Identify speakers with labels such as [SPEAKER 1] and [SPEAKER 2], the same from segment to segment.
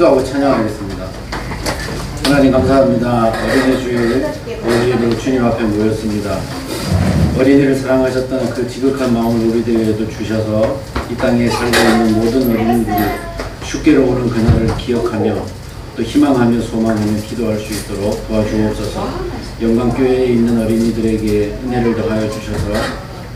[SPEAKER 1] 기도하고 찬양하겠습니다. 하나님 감사합니다. 어린이 주일 어린이로 주님 앞에 모였습니다. 어린이를 사랑하셨던 그 지극한 마음을 우리들에게도 주셔서 이 땅에 살고 있는 모든 어린이들이 죽게로 오는 그날을 기억하며 또 희망하며 소망하며 기도할 수 있도록 도와주옵소서. 영광교회에 있는 어린이들에게 은혜를 더하여 주셔서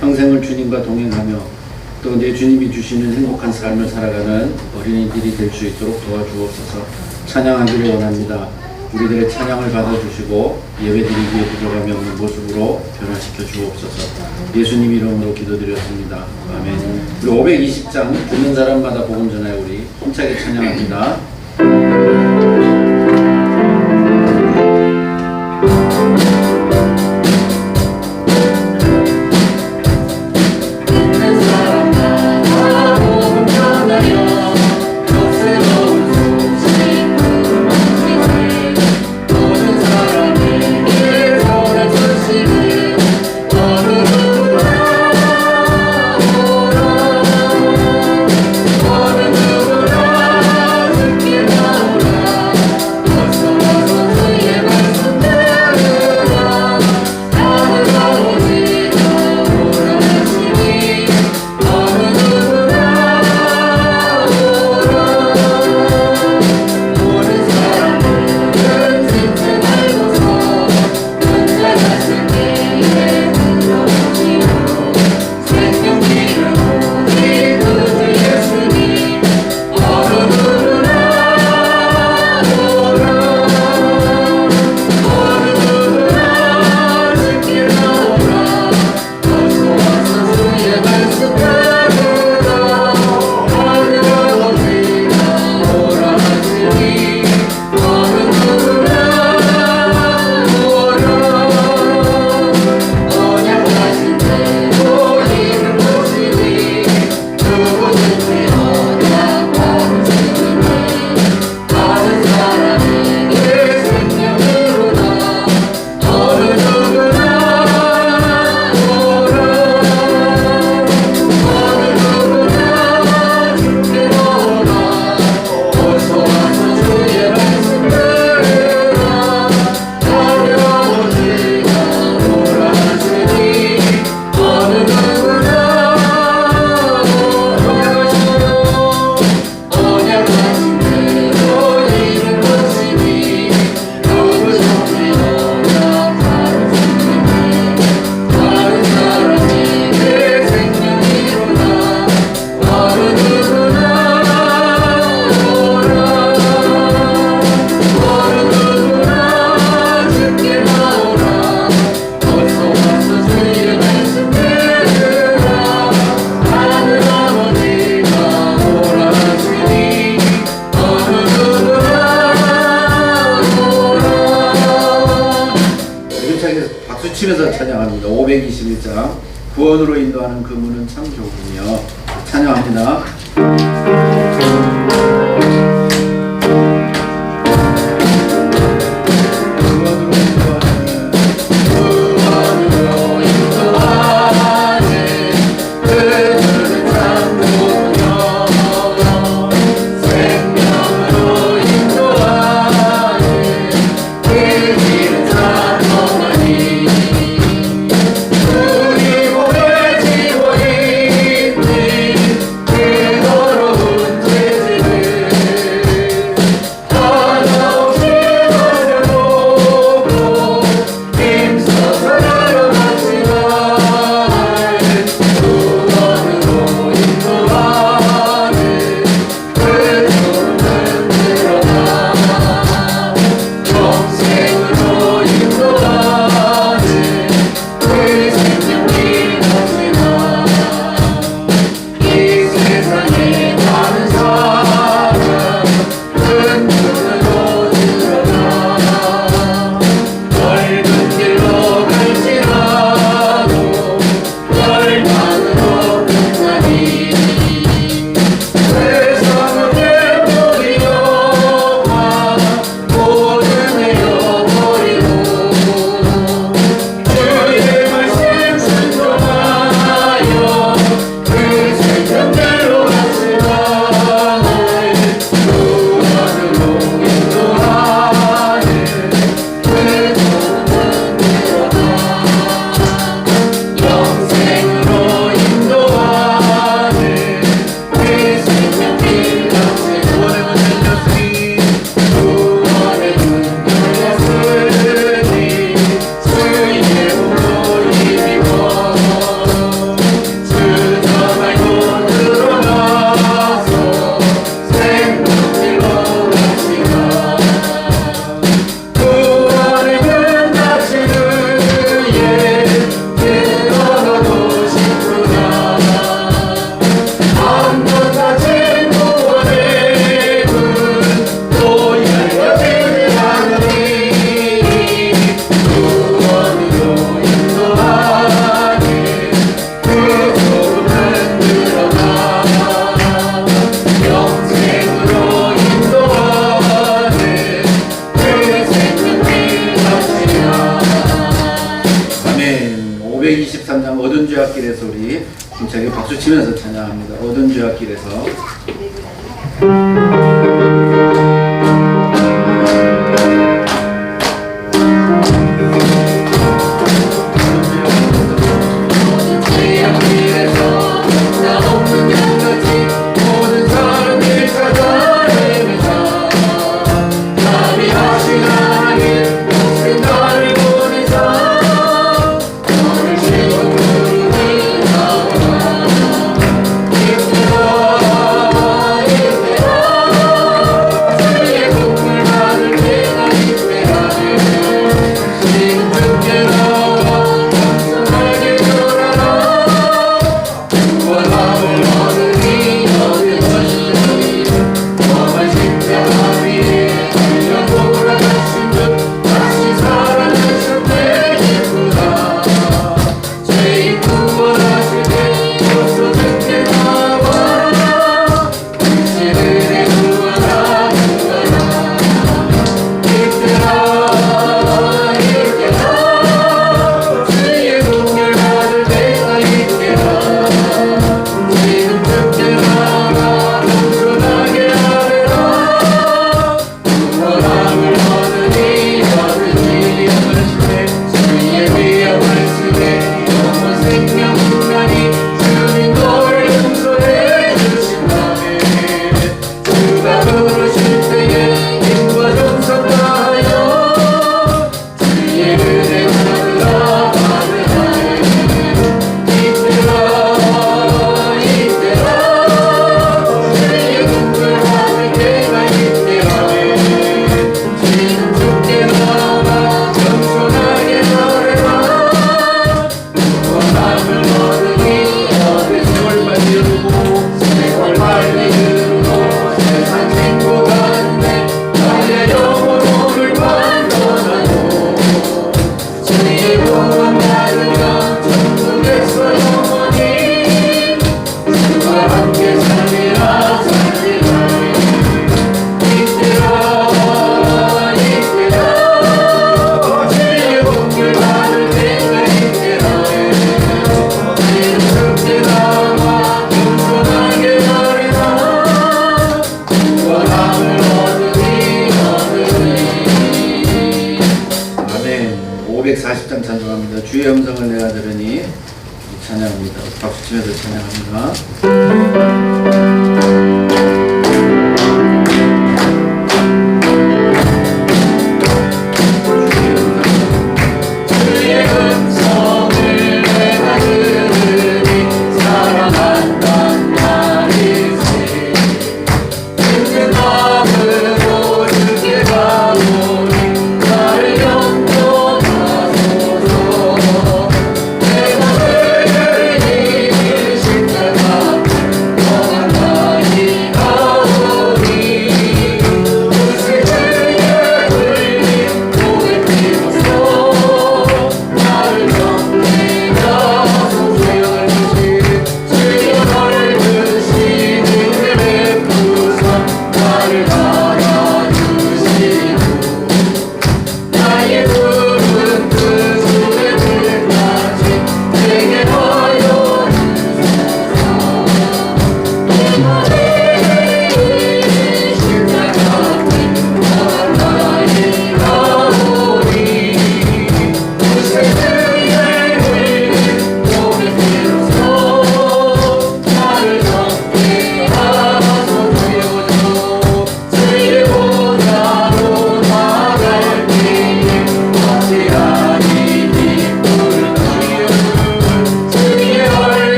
[SPEAKER 1] 평생을 주님과 동행하며 또 내 주님이 주시는 행복한 삶을 살아가는 어린이들이 될 수 있도록 도와주옵소서. 찬양하기를 원합니다. 우리들의 찬양을 받아주시고 예배드리기에 부족함이 없는 모습으로 변화시켜 주옵소서. 예수님 이름으로 기도드렸습니다. 아멘. 우리 520장 듣는 사람마다 복음 전하여 우리 힘차게 찬양합니다. 박수 치면서 찬양합니다. 521장 구원으로 인도하는 그 문은 참 좁으며 찬양합니다.
[SPEAKER 2] 우리 보내지고 있는 그 더러운 죄
[SPEAKER 1] 치면서 찬양합니다. 오던 주의 길에서. 아멘. 540장 찬송합니다. 주의 음성을 내가 들으니 찬양합니다. 박수 치면서 찬양합니다.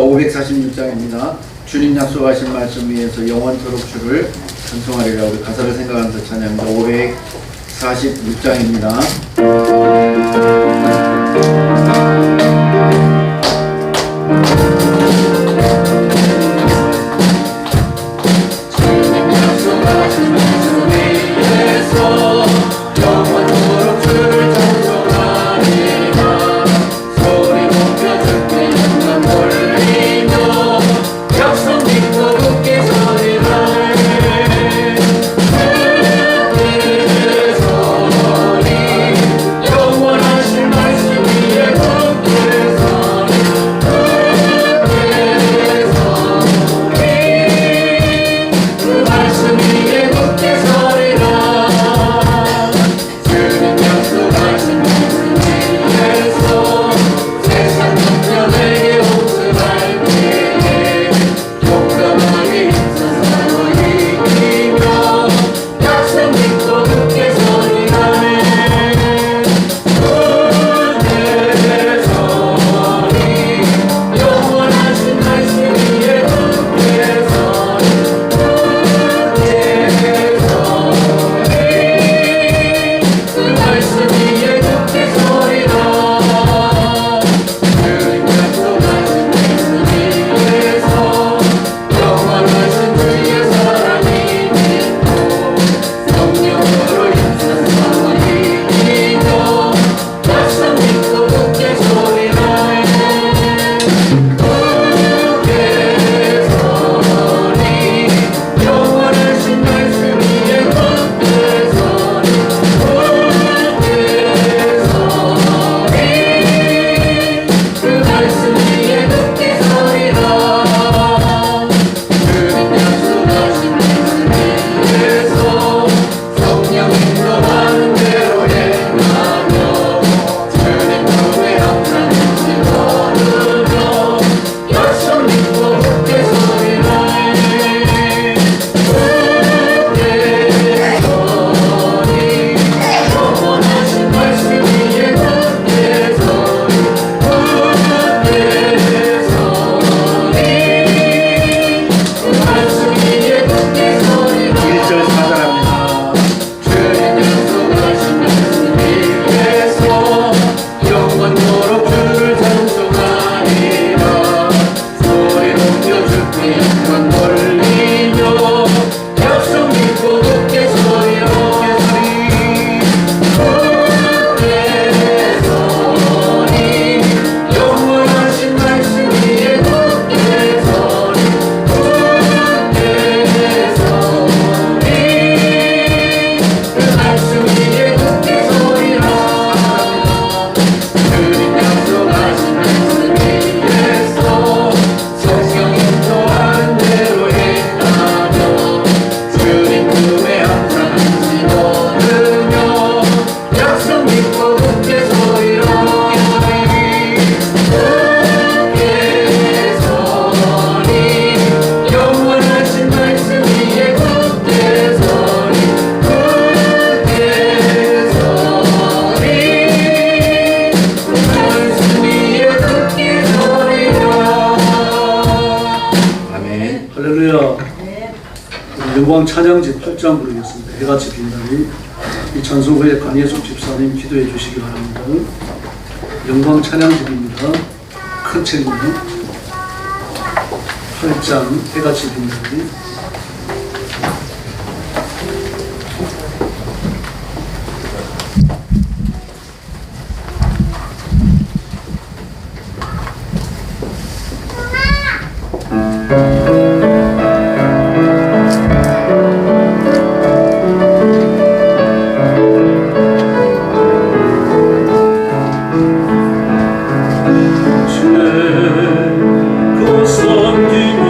[SPEAKER 1] 546장입니다. 주님 약속하신 말씀 위에서 영원토록 주를 찬송하리라. 우리 가사를 생각하면서 찬양합니다. 546장입니다.
[SPEAKER 2] 영광 찬양집 8장 부르겠습니다. 해같이 빈다니 이 찬송 후에 강예숙 집사님 기도해 주시기 바랍니다. 영광 찬양집입니다. 큰 책입니다. 8장 해같이 빈다니.
[SPEAKER 3] 주의 그 섬김이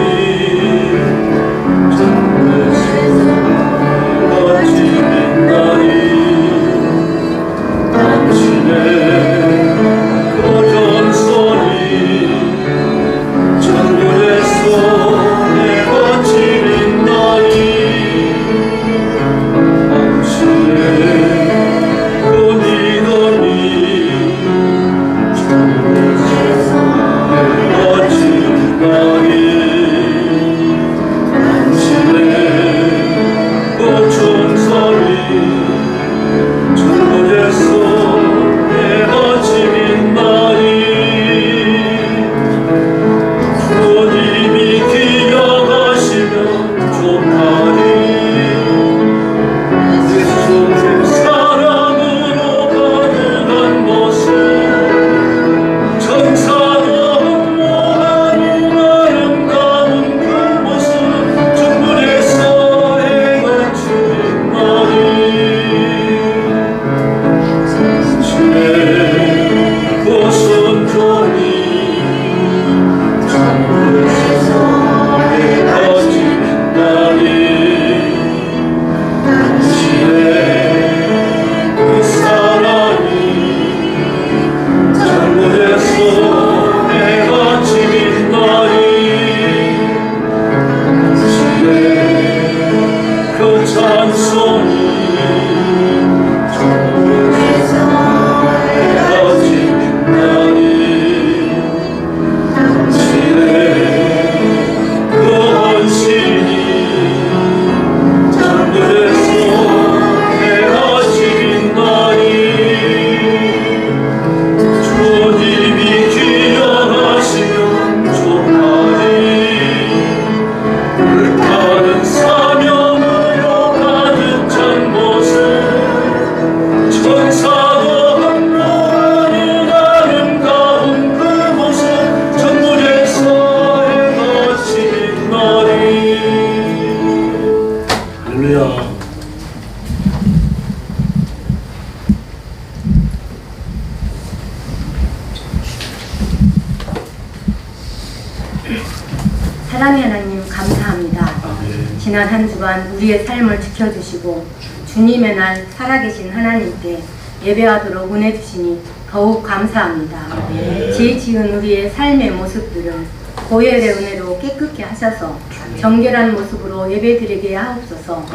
[SPEAKER 3] 사랑의 하나님 감사합니다.
[SPEAKER 2] 아멘.
[SPEAKER 3] 지난 한 주간 우리의 삶을 지켜주시고 주님의 날 살아계신 하나님께 예배하도록 은혜 주시니 더욱 감사합니다. 죄 지은 우리의 삶의 모습들을 보혈의 은혜로 깨끗게 하셔서 정결한 모습으로 예배드리게 하옵소서.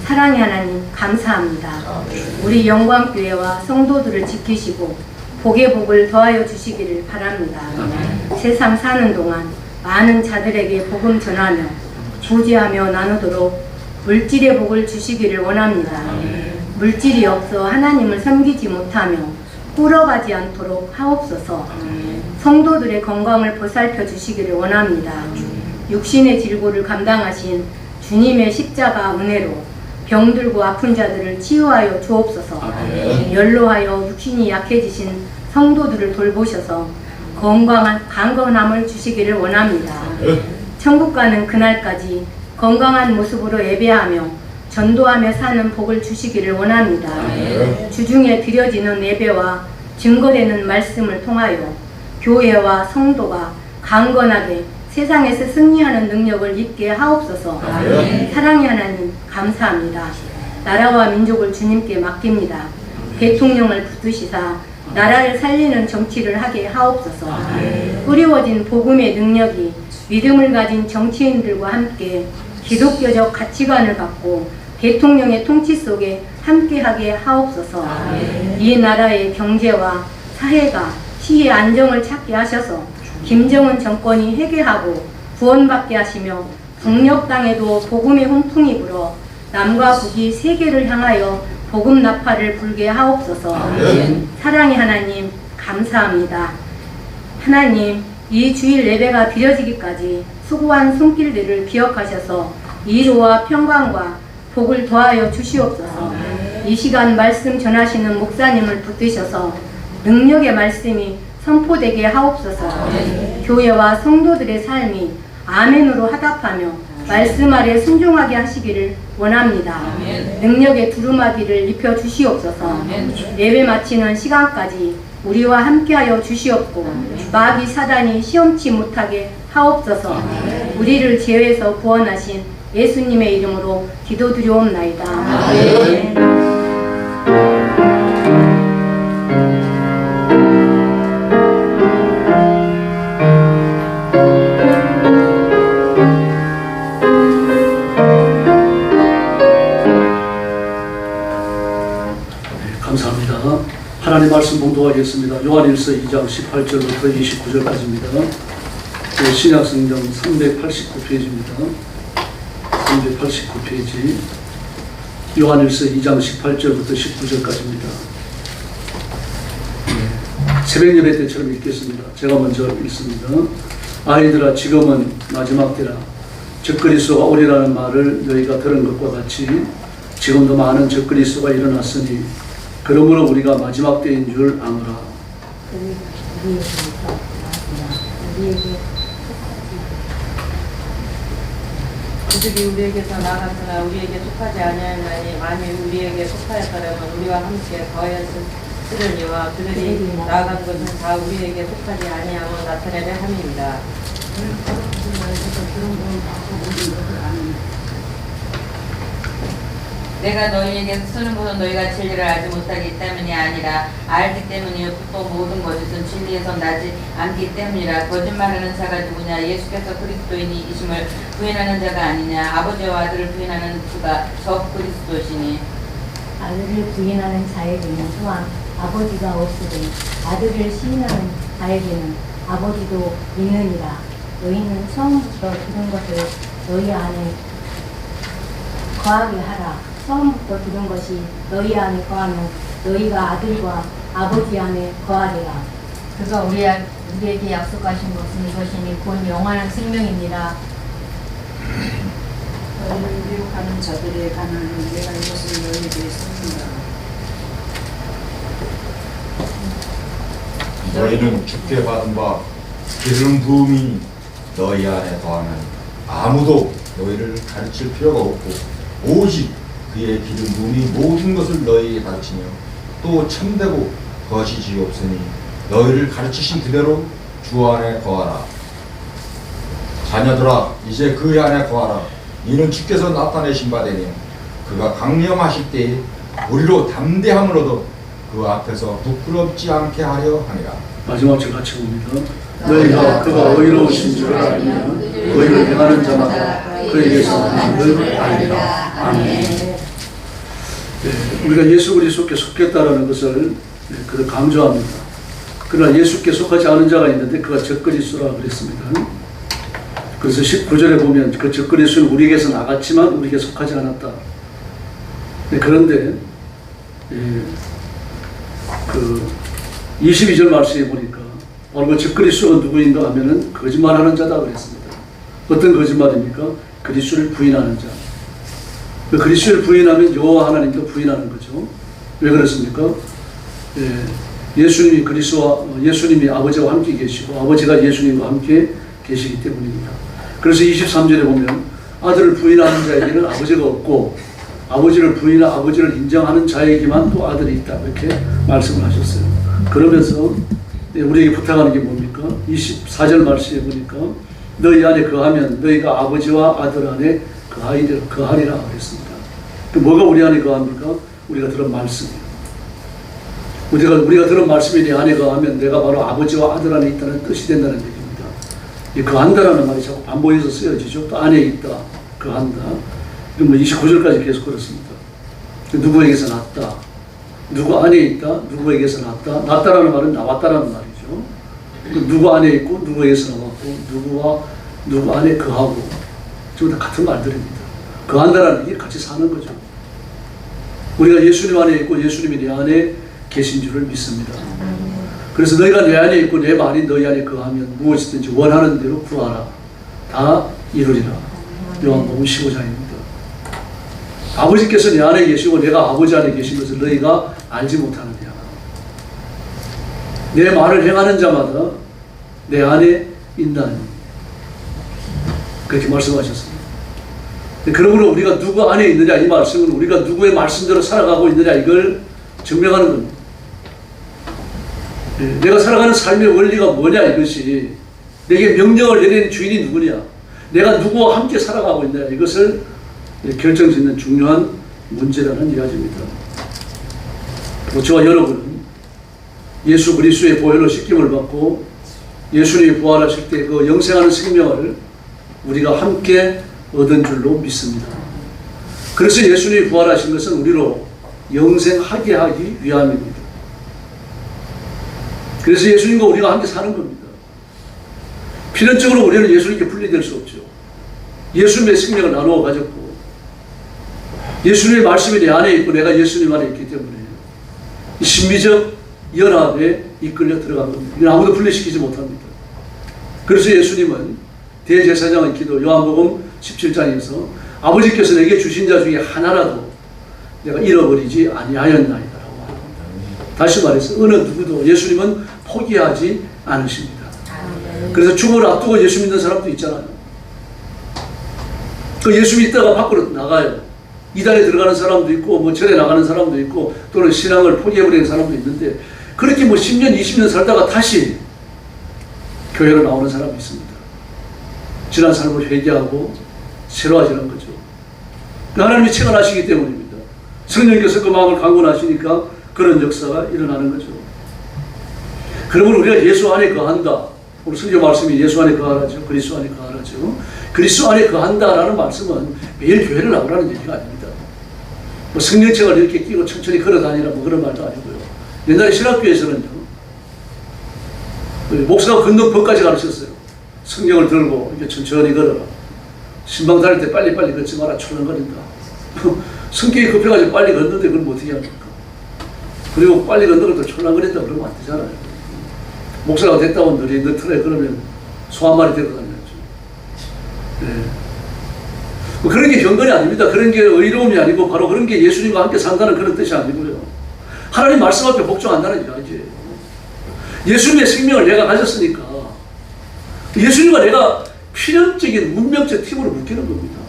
[SPEAKER 3] 사랑의 하나님 감사합니다. 우리 영광교회와 성도들을 지키시고 복의 복을 더하여 주시기를 바랍니다. 세상 사는 동안 많은 자들에게 복음 전하며 부지하며 나누도록 물질의 복을 주시기를 원합니다. 물질이 없어 하나님을 섬기지 못하며 꿇어가지 않도록 하옵소서. 성도들의 건강을 보살펴 주시기를 원합니다. 육신의 질고를 감당하신 주님의 십자가 은혜로 병들고 아픈 자들을 치유하여 주옵소서. 연로하여 육신이 약해지신 성도들을 돌보셔서 건강한 강건함을 주시기를 원합니다. 천국 가는 그날까지 건강한 모습으로 예배하며 전도하며 사는 복을 주시기를 원합니다. 주중에 드려지는 예배와 증거되는 말씀을 통하여 교회와 성도가 강건하게 세상에서 승리하는 능력을 입게 하옵소서. 사랑의 하나님 감사합니다. 나라와 민족을 주님께 맡깁니다. 대통령을 붙드시사 나라를 살리는 정치를 하게 하옵소서. 뿌리워진 복음의 능력이 믿음을 가진 정치인들과 함께 기독교적 가치관을 갖고 대통령의 통치 속에 함께하게 하옵소서. 이 나라의 경제와 사회가 시의 안정을 찾게 하셔서 김정은 정권이 회개하고 구원받게 하시며 북녘 땅에도 복음의 훈풍이 불어 남과 북이 세계를 향하여 복음 나팔을 불게 하옵소서. 사랑의 하나님 감사합니다. 하나님, 이 주일 예배가 드려지기까지 수고한 손길들을 기억하셔서 이로와 평강과 복을 더하여 주시옵소서. 이 시간 말씀 전하시는 목사님을 붙드셔서 능력의 말씀이 선포되게 하옵소서. 교회와 성도들의 삶이 아멘으로 화답하며 말씀 아래 순종하게 하시기를 원합니다. 능력의 두루마기를 입혀 주시옵소서. 예배 마치는 시간까지 우리와 함께하여 주시옵고 마귀 사단이 시험치 못하게 하옵소서. 우리를 죄에서 구원하신 예수님의 이름으로 기도드리옵나이다. 아멘.
[SPEAKER 2] 감사합니다. 하나님 말씀 봉독하겠습니다. 요한일서 2장 18절부터 29절까지입니다. 신약성경 389페이지입니다. 389페이지 요한일서 2장 18절부터 19절까지입니다. 새벽 예배 때처럼 읽겠습니다. 제가 먼저 읽습니다. 아이들아, 지금은 마지막 때라. 적그리스도가 오리라는 말을 너희가 들은 것과 같이 지금도 많은 적그리스도가 일어났으니 그러므로 우리가 마지막 때인 줄 아노라.
[SPEAKER 4] 그들이 우리에게서 나갔으나 우리에게 속하지 아니하였나니 만일 우리에게 속하였더라면 우리와 함께 거하였으려니와 그들이 나아간 것은 다 우리에게 속하지 아니하고 나타내려 함입니다. 내가 너희에게 쓰는 것은 너희가 진리를 알지 못하기 때문이 아니라 알기 때문이요 또 모든 거짓은 진리에서 나지 않기 때문이라. 거짓말하는 자가 누구냐? 예수께서 그리스도인이 이심을 부인하는 자가 아니냐? 아버지와 아들을 부인하는 그가 저 그리스도시니.
[SPEAKER 3] 아들을 부인하는 자에게는 또한 아버지가 없으니 아들을 시인하는 자에게는 아버지도 있느니라. 너희는 처음부터 들은 것을 너희 안에 거하게 하라. 처음부터 들은 것이 너희 안에 거하면 너희가 아들과 아버지 안에 거하리라.
[SPEAKER 5] 그가 우리에게 약속하신 것은 이것이니 곧 영원한 생명입니다.
[SPEAKER 6] 너희를 미혹하는 자들의 가난은 내가 이것을 너희에게 썼습니다.
[SPEAKER 7] 너희는 주께 받은 바 기름 부음이 너희 안에 더하면 아무도 너희를 가르칠 필요가 없고 오직 그의 기름 부음이 모든 것을 너희에게 가르치며 또 참되고 거짓이 없으니 너희를 가르치신 그대로 주 안에 거하라. 자녀들아 이제 그 안에 거하라. 이는 주께서 나타내신 바 되니 그가 강령하실 때에 우리로 담대함을 얻어 그 앞에서 부끄럽지 않게 하려 하니라.
[SPEAKER 2] 마지막 절 같이 봅니다. 너희가 그가 의로우신 줄 알면 의를 행하는 자마다 그에게서 하나님을 알리라. 아멘. 우리가 예수 그리스도께 속했다라는 것을 그를 강조합니다. 그러나 예수께 속하지 않은 자가 있는데 그가 적그리스도라 그랬습니다. 그래서 19절에 보면 그 적그리스도는 우리에게서 나갔지만 우리에게 속하지 않았다. 그런데 그 22절 말씀에 보니까 바로 그 적그리스도가 누구인가 하면은 거짓말하는 자다 그랬습니다. 어떤 거짓말입니까? 그리스도를 부인하는 자. 그 그리스도를 부인하면 여호와 하나님도 부인하는 거죠. 왜 그렇습니까? 예수님이 예수님이 아버지와 함께 계시고 아버지가 예수님과 함께 계시기 때문입니다. 그래서 23절에 보면 아들을 부인하는 자에게는 아버지가 없고 아버지를 인정하는 자에게만 또 아들이 있다 이렇게 말씀을 하셨어요. 그러면서 우리에게 부탁하는 게 뭡니까? 24절 말씀에 보니까 너희 안에 거하면 너희가 아버지와 아들 안에 거하리라 그랬습니다. 뭐가 우리 안에 거합니까? 우리가 들은 말씀이에요. 우리가 들은 말씀이 내 안에 거하면 내가 바로 아버지와 아들 안에 있다는 뜻이 된다는 얘기입니다. 이 거한다라는 말이 자꾸 반복해서 쓰여지죠. 또 안에 있다, 거한다. 29절까지 계속 그렇습니다. 누구에게서 났다, 누구 안에 있다, 누구에게서 났다. 났다라는 말은 나왔다라는 말이죠. 누구 안에 있고 누구에게서 나왔고 누구 안에 거하고 전부 다 같은 말들입니다. 거한다라는 게 같이 사는 거죠. 우리가 예수님 안에 있고 예수님이 내 안에 계신 줄을 믿습니다. 그래서 너희가 내 안에 있고 내 말이 너희 안에 거하면 무엇이든지 원하는 대로 구하라. 다 이루리라. 요한복음 15장입니다. 아버지께서 내 안에 계시고 내가 아버지 안에 계신 것을 너희가 알지 못하느냐. 내 말을 행하는 자마다 내 안에 있나니. 그렇게 말씀하셨습니다. 그러므로 우리가 누구 안에 있느냐 이 말씀은 우리가 누구의 말씀대로 살아가고 있느냐 이걸 증명하는 겁니다. 내가 살아가는 삶의 원리가 뭐냐 이것이 내게 명령을 내리는 주인이 누구냐 내가 누구와 함께 살아가고 있느냐 이것을 결정짓는 중요한 문제라는 이야기입니다. 저와 여러분은 예수 그리스도의 보혈로 씻김을 받고 예수님이 부활하실 때 그 영생하는 생명을 우리가 함께 얻은 줄로 믿습니다. 그래서 예수님이 부활하신 것은 우리로 영생하게 하기 위함입니다. 그래서 예수님과 우리가 함께 사는 겁니다. 필연적으로 우리는 예수님께 분리될 수 없죠. 예수님의 생명을 나누어 가졌고 예수님의 말씀이 내 안에 있고 내가 예수님 안에 있기 때문에 이 신비적 연합에 이끌려 들어간 겁니다. 이건 아무도 분리시키지 못합니다. 그래서 예수님은 대제사장의 기도 요한복음 17장에서 아버지께서 내게 주신 자 중에 하나라도 내가 잃어버리지 아니하였나이다라고 합니다. 다시 말해서 어느 누구도 예수님은 포기하지 않으십니다. 그래서 죽음을 앞두고 예수 믿는 사람도 있잖아요. 그 예수 믿다가 밖으로 나가요. 이단에 들어가는 사람도 있고 뭐 절에 나가는 사람도 있고 또는 신앙을 포기해버리는 사람도 있는데 그렇게 뭐 10년 20년 살다가 다시 교회로 나오는 사람이 있습니다. 지난 삶을 회개하고 새로워지는 거죠. 하나님이 체험하시기 때문입니다. 성령께서 그 마음을 강권하시니까 그런 역사가 일어나는 거죠. 그러면 우리가 예수 안에 거한다. 우리 성경 말씀이 예수 안에 거하라죠. 그리스도 안에 거하라죠. 그리스도 안에 거한다라는 말씀은 매일 교회를 나오라는 얘기가 아닙니다. 뭐 성령책을 이렇게 끼고 천천히 걸어다니라 뭐 그런 말도 아니고요. 옛날에 신학교에서는요. 목사가 걷는 법까지 가르쳤어요. 성경을 들고 이렇게 천천히 걸어라. 신방 다닐 때 빨리빨리 걷지 마라. 출렁거린다. 성격이 급해가지고 빨리 걷는데 그럼 어떻게 합니까? 그리고 빨리 걷는 걸 또 출렁거린다 그러면 안 되잖아요. 목사가 됐다고 너 틀에 그러면 소 한 마리 데리고 다녀야죠. 네. 뭐 그런 게 경건이 아닙니다. 그런 게 의로움이 아니고 바로 그런 게 예수님과 함께 산다는 그런 뜻이 아니고요. 하나님 말씀 앞에 복종한다는 이야기예요. 예수님의 생명을 내가 가졌으니까 예수님과 내가 필연적인 문명적 팀으로 묶이는 겁니다.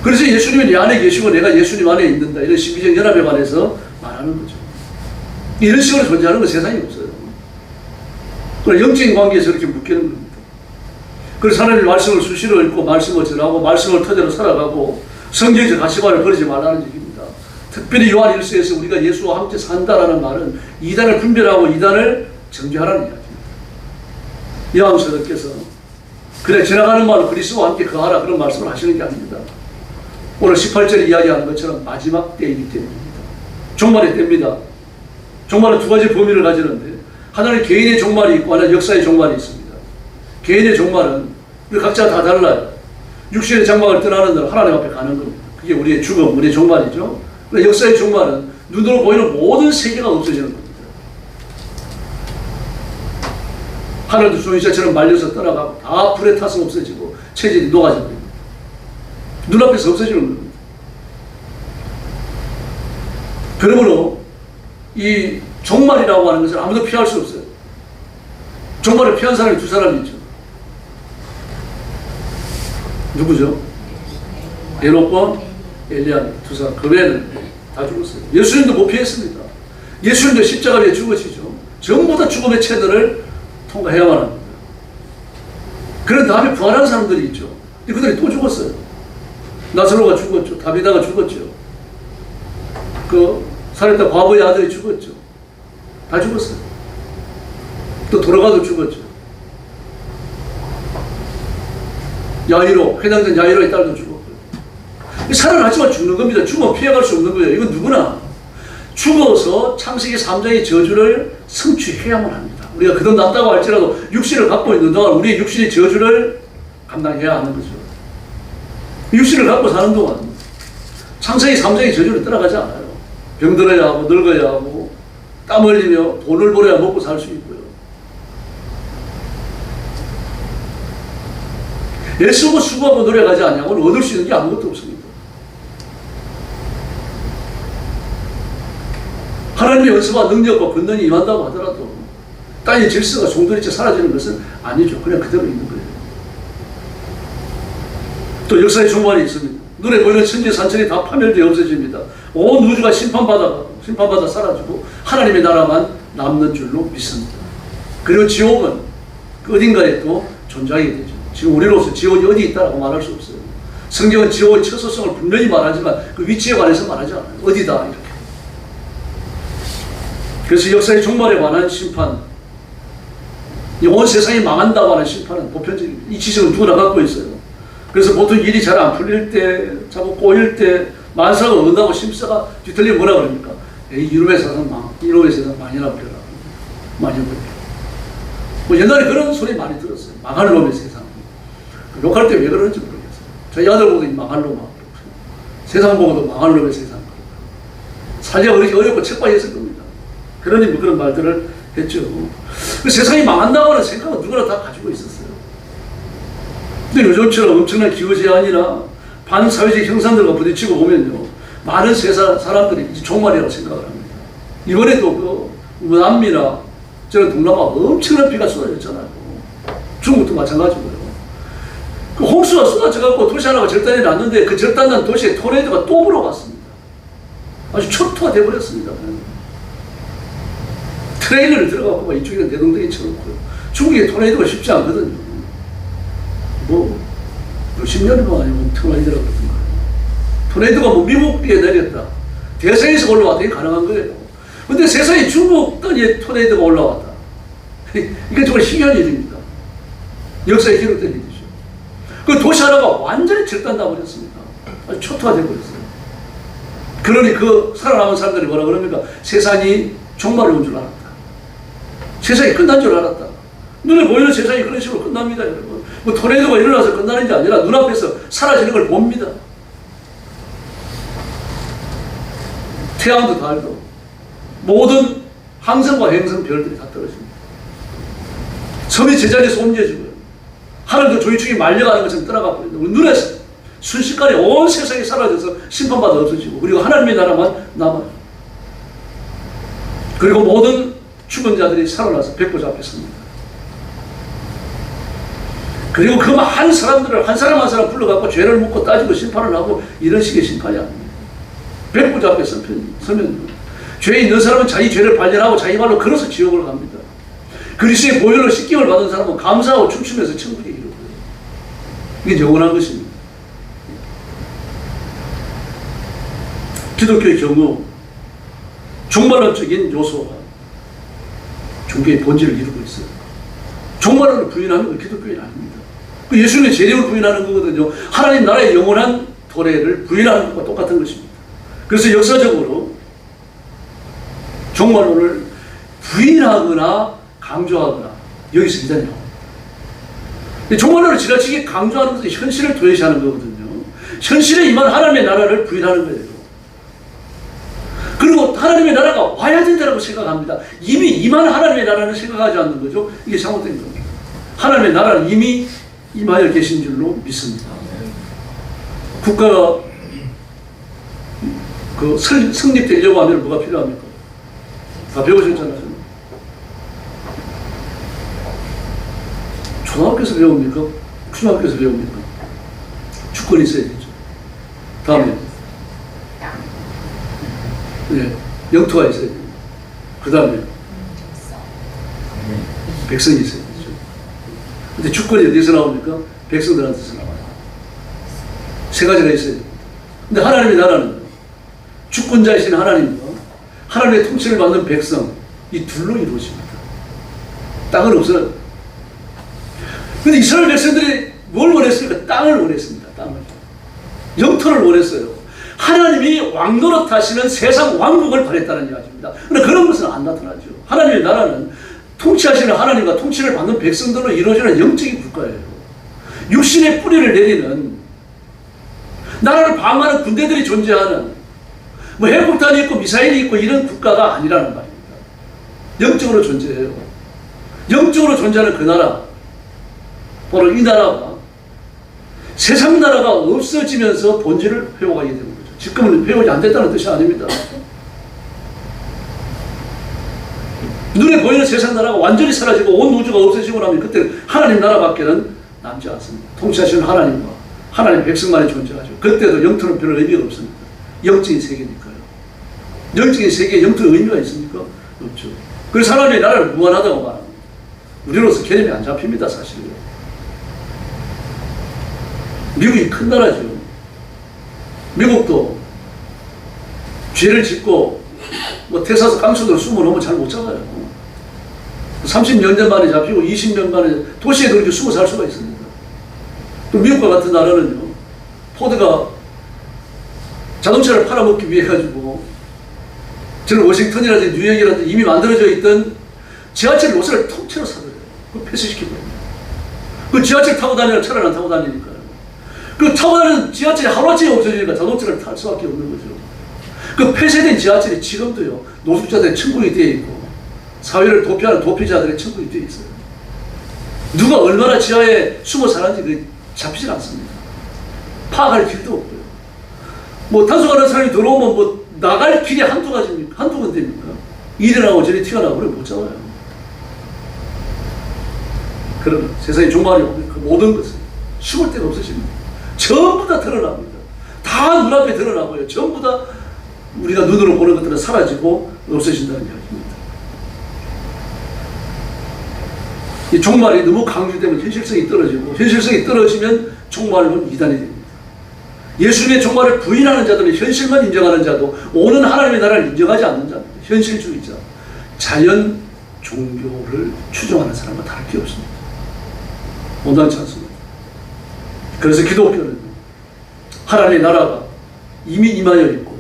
[SPEAKER 2] 그래서 예수님이 내 안에 계시고 내가 예수님 안에 있는다. 이런 신비적 연합에 관해서 말하는 거죠. 이런 식으로 존재하는 건 세상에 없어요. 그러나 영적인 관계에서 이렇게 묶이는 겁니다. 그래서 하나님의 말씀을 수시로 읽고 말씀을 전하고 말씀을 토대로 살아가고 성경적 가시관을 버리지 말라는 얘기입니다. 특별히 요한 1서에서 우리가 예수와 함께 산다라는 말은 이단을 분별하고 이단을 정죄하라는 이야기입니다. 요한 사도께서 그래 지나가는 말로 그리스도와 함께 거하라 그런 말씀을 하시는 게 아닙니다. 오늘 18절에 이야기하는 것처럼 마지막 때이기 때문입니다. 종말의 때입니다. 종말은 두 가지 범위를 가지는데 하나는 개인의 종말이 있고 하나는 역사의 종말이 있습니다. 개인의 종말은 우리 각자 다 달라요. 육신의 장막을 떠나는 날 하나님 앞에 가는 겁니다. 그게 우리의 죽음, 우리의 종말이죠. 역사의 종말은 눈으로 보이는 모든 세계가 없어지는 겁니다. 하늘도 종이자처럼 말려서 떠나가고 다 불에 타서 없어지고 체질이 녹아져 버립니다. 눈앞에서 없어지는 겁니다. 그러므로 이 종말이라고 하는 것을 아무도 피할 수 없어요. 종말을 피한 사람이 두 사람이 있죠. 누구죠? 에녹과 엘리야 두 사람. 그 외에는 다 죽었어요. 예수님도 못 피했습니다. 예수님도 십자가 위에 죽으시죠. 전부 다 죽음의 채널을 통과해야만 합니다. 그런 다음에 부활한 사람들이 있죠. 그들이 또 죽었어요. 나사로가 죽었죠. 다비다가 죽었죠. 그 살했던 과부의 아들이 죽었죠. 다 죽었어요. 또 돌아가도 죽었죠. 야이로, 해당된 야이로의 딸도 죽었고요. 살아났지만 죽는 겁니다. 죽으면 피해갈 수 없는 거예요. 이건 누구나 죽어서 창세기 3장의 저주를 성취해야만 합니다. 우리가 그돈 낫다고 할지라도 육신을 갖고 있는 동안 우리의 육신의 저주를 감당해야 하는 거죠. 육신을 갖고 사는 동안 창세기 3장의 저주를 따라가지 않아요. 병들어야 하고 늙어야 하고 땀 흘리며 돈을 벌어야 먹고 살 수 있고요. 애쓰고 수고하고 노력하지 않냐고는 얻을 수 있는 게 아무것도 없습니다. 하나님의 은사와 능력과 권능이 임한다고 하더라도 땅의 질서가 송두리째 사라지는 것은 아니죠. 그냥 그대로 있는 거예요. 또 역사의 종말이 있습니다. 눈에 보이는 천지 산천이 다 파멸되어 없어집니다. 온 우주가 심판받아 사라지고 하나님의 나라만 남는 줄로 믿습니다. 그리고 지옥은 그 어딘가에 또 존재하게 되죠. 지금 우리로서 지옥이 어디 있다라고 말할 수 없어요. 성경은 지옥의 처소성을 분명히 말하지만 그 위치에 관해서 말하지 않아요. 어디다 이렇게. 그래서 역사의 종말에 관한 심판, 온 세상이 망한다고 하는 심판은 보편적입니다. 이 지식은 누구나 갖고 있어요. 그래서 보통 일이 잘 안 풀릴 때, 자꾸 꼬일 때, 만사가 온다고 심사가 뒤틀리면 뭐라 그럽니까? 에이, 이놈의 세상 이놈의 세상 망이나 버려라. 많이 버려. 뭐 옛날에 그런 소리 많이 들었어요. 망할 놈의 세상. 욕할 때 왜 그러는지 모르겠어요. 저희 아들 보고도 망할 놈 하고, 세상 보고도 망할 놈의 세상. 살기가 그렇게 어렵고 책방했을 겁니다. 그러니 뭐 그런 말들을 했죠. 그 세상이 망한다고 하는 생각은 누구나 다 가지고 있었어요. 근데 요즘처럼 엄청난 기후제한이나 반사회적 형상들과 부딪히고 보면요, 많은 세상 사람들이 종말이라고 생각을 합니다. 이번에도 그 남미나 저런 동남아 엄청난 비가 쏟아졌잖아요. 중국도 마찬가지고요. 그 홍수가 쏟아져갖고 도시 하나가 절단이 났는데 그 절단난 도시에 토네이도가 또 불어왔습니다. 아주 초토화 돼버렸습니다. 트레일러를 들어가고 이쪽에는 대동댕이 쳐놓고요. 중국의 토네이도가 쉽지 않거든요. 뭐 10년이면 아니면 토네이도라고 그러던 거예요. 토네이도가 뭐 미국에 내렸다. 대서에서 올라왔다. 이게 가능한 거예요. 근데 세상에 중국 땅에 토네이도가 올라왔다. 이게 정말 신기한 일입니다. 역사에 기록된 일이죠. 그 도시 하나가 완전히 절단 나버렸습니다. 아주 초토화돼 버렸어요. 그러니 그 살아남은 사람들이 뭐라 그럽니까? 세상이 종말이 온 줄 알았다. 세상이 끝난 줄 알았다. 눈에 보이는 세상이 그런 식으로 끝납니다, 여러분. 뭐 토네이도가 일어나서 끝나는 게 아니라 눈앞에서 사라지는 걸 봅니다. 태양도 달도 모든 항성과 행성 별들이 다 떨어집니다. 섬이 제자리에서 옮겨지고요. 하늘도 조이축이 말려가는 것처럼 떠나가 버린다. 눈에서 순식간에 온 세상이 사라져서 심판받아 없어지고, 그리고 하나님의 나라만 남아요. 그리고 모든 죽은 자들이 살아나서 백보자 앞에 섭니다. 그리고 그 많은 사람들을 한 사람 한 사람 불러갖고 죄를 묻고 따지고 심판을 하고 이런 식의 심판이 아닙니다. 백보자 앞에 서면 죄 있는 사람은 자기 죄를 발견하고 자기 발로 걸어서 지옥을 갑니다. 그리스도의 보혈로 씻김을 받은 사람은 감사하고 춤추면서 천국에 이르고요. 이게 영원한 것입니다. 기독교의 경우 종말론적인 요소가 종교의 본질을 이루고 있어요. 종말론을 부인하는 건 기독교인 아닙니다. 그 예수님의 재림을 부인하는 거거든요. 하나님 나라의 영원한 도래를 부인하는 것과 똑같은 것입니다. 그래서 역사적으로 종말론을 부인하거나 강조하거나 여기서 이단이 나옵니다. 종말론을 지나치게 강조하는 것은 현실을 도외시하는 거거든요. 현실에 임한 하나님의 나라를 부인하는 거예요. 그리고 하나님의 나라가 와야 된다고 생각합니다. 이미 임한 하나님의 나라를 생각하지 않는 거죠. 이게 잘못된 겁니다. 하나님의 나라는 이미 임하여 계신 줄로 믿습니다. 국가가 성립되려고 하면 뭐가 필요합니까? 다 배우셨잖아요. 초등학교에서 배웁니까? 중학교에서 배웁니까? 주권이 있어야 되죠. 다음에 영토가 있어야 됩니다. 그 다음에 백성이 있어야 되죠. 근데 주권이 어디서 나옵니까? 백성들한테서 나와요. 세 가지가 있어야 됩니다. 근데 하나님의 나라는 주권자이신 하나님과 하나님의 통치를 받는 백성, 이 둘로 이루어집니다. 땅은 없어요. 근데 이스라엘 백성들이 뭘 원했습니까? 땅을 원했습니다. 땅을. 영토를 원했어요. 하나님이 왕노릇 하시는 세상 왕국을 바랬다는 이야기입니다. 그런데 그런 것은 안 나타나죠. 하나님의 나라는 통치하시는 하나님과 통치를 받는 백성들로 이루어지는 영적인 국가예요. 육신의 뿌리를 내리는 나라를 방어하는 군대들이 존재하는 뭐 핵폭탄이 있고 미사일이 있고 이런 국가가 아니라는 말입니다. 영적으로 존재해요. 영적으로 존재하는 그 나라, 바로 이 나라가 세상 나라가 없어지면서 본질을 회복하게 되는 거죠. 지금은 회복이 안 됐다는 뜻이 아닙니다. 눈에 보이는 세상 나라가 완전히 사라지고 온 우주가 없어지고 나면 그때 하나님 나라밖에는 남지 않습니다. 통치하시는 하나님과 하나님 백성만이 존재하죠. 그때도 영토는 별 의미가 없습니다. 영적인 세계니까요. 영적인 세계에 영토의 의미가 있습니까? 없죠. 그래서 하나님의 나라를 무한하다고 말합니다. 우리로서 개념이 안 잡힙니다, 사실은. 미국이 큰 나라죠. 미국도 죄를 짓고 뭐 텍사스 깡수들 숨어 놓으면 잘 못 잡아요. 30년 전 만에 잡히고 20년 만에 도시에도 그렇게 숨어 살 수가 있습니다. 또 미국과 같은 나라는요, 포드가 자동차를 팔아먹기 위해 가지고 저는 워싱턴이라든지 뉴욕이라든지 이미 만들어져 있던 지하철 노선을 통째로 사버려요. 그걸 폐쇄시켜버립니다. 그 지하철 타고 다니는 차를 안 타고 다니니까요. 그 타고 다니는 지하철이 하루아침에 없어지니까 자동차를 탈 수밖에 없는 거죠. 그 폐쇄된 지하철이 지금도요, 노숙자들의 천국이 되어 있고 사회를 도피하는 도피자들의 천국이 되어 있어요. 누가 얼마나 지하에 숨어 사는지 잡히질 않습니다. 파악할 길도 없고요. 뭐 단속하는 사람이 들어오면 뭐 나갈 길이 한두 가지입니까? 한두 군데입니까? 일어나고 저리 튀어나오고 못 잡아요. 그러면 세상에 종말이 오면 그 모든 것은 숨을 데가 없으십니다. 전부 다 드러납니다. 다 눈앞에 드러나고요. 전부 다 우리가 눈으로 보는 것들은 사라지고 없어진다는 이야기입니다. 이 종말이 너무 강조되면 현실성이 떨어지고, 현실성이 떨어지면 종말은 이단이 됩니다. 예수님의 종말을 부인하는 자들은 현실만 인정하는 자도 오는 하나님의 나라를 인정하지 않는 자입니다. 현실주의자, 자연 종교를 추종하는 사람과 다를 게 없습니다. 온당치 않습니다. 그래서 기독교는 하나님의 나라가 이미 임하여 있고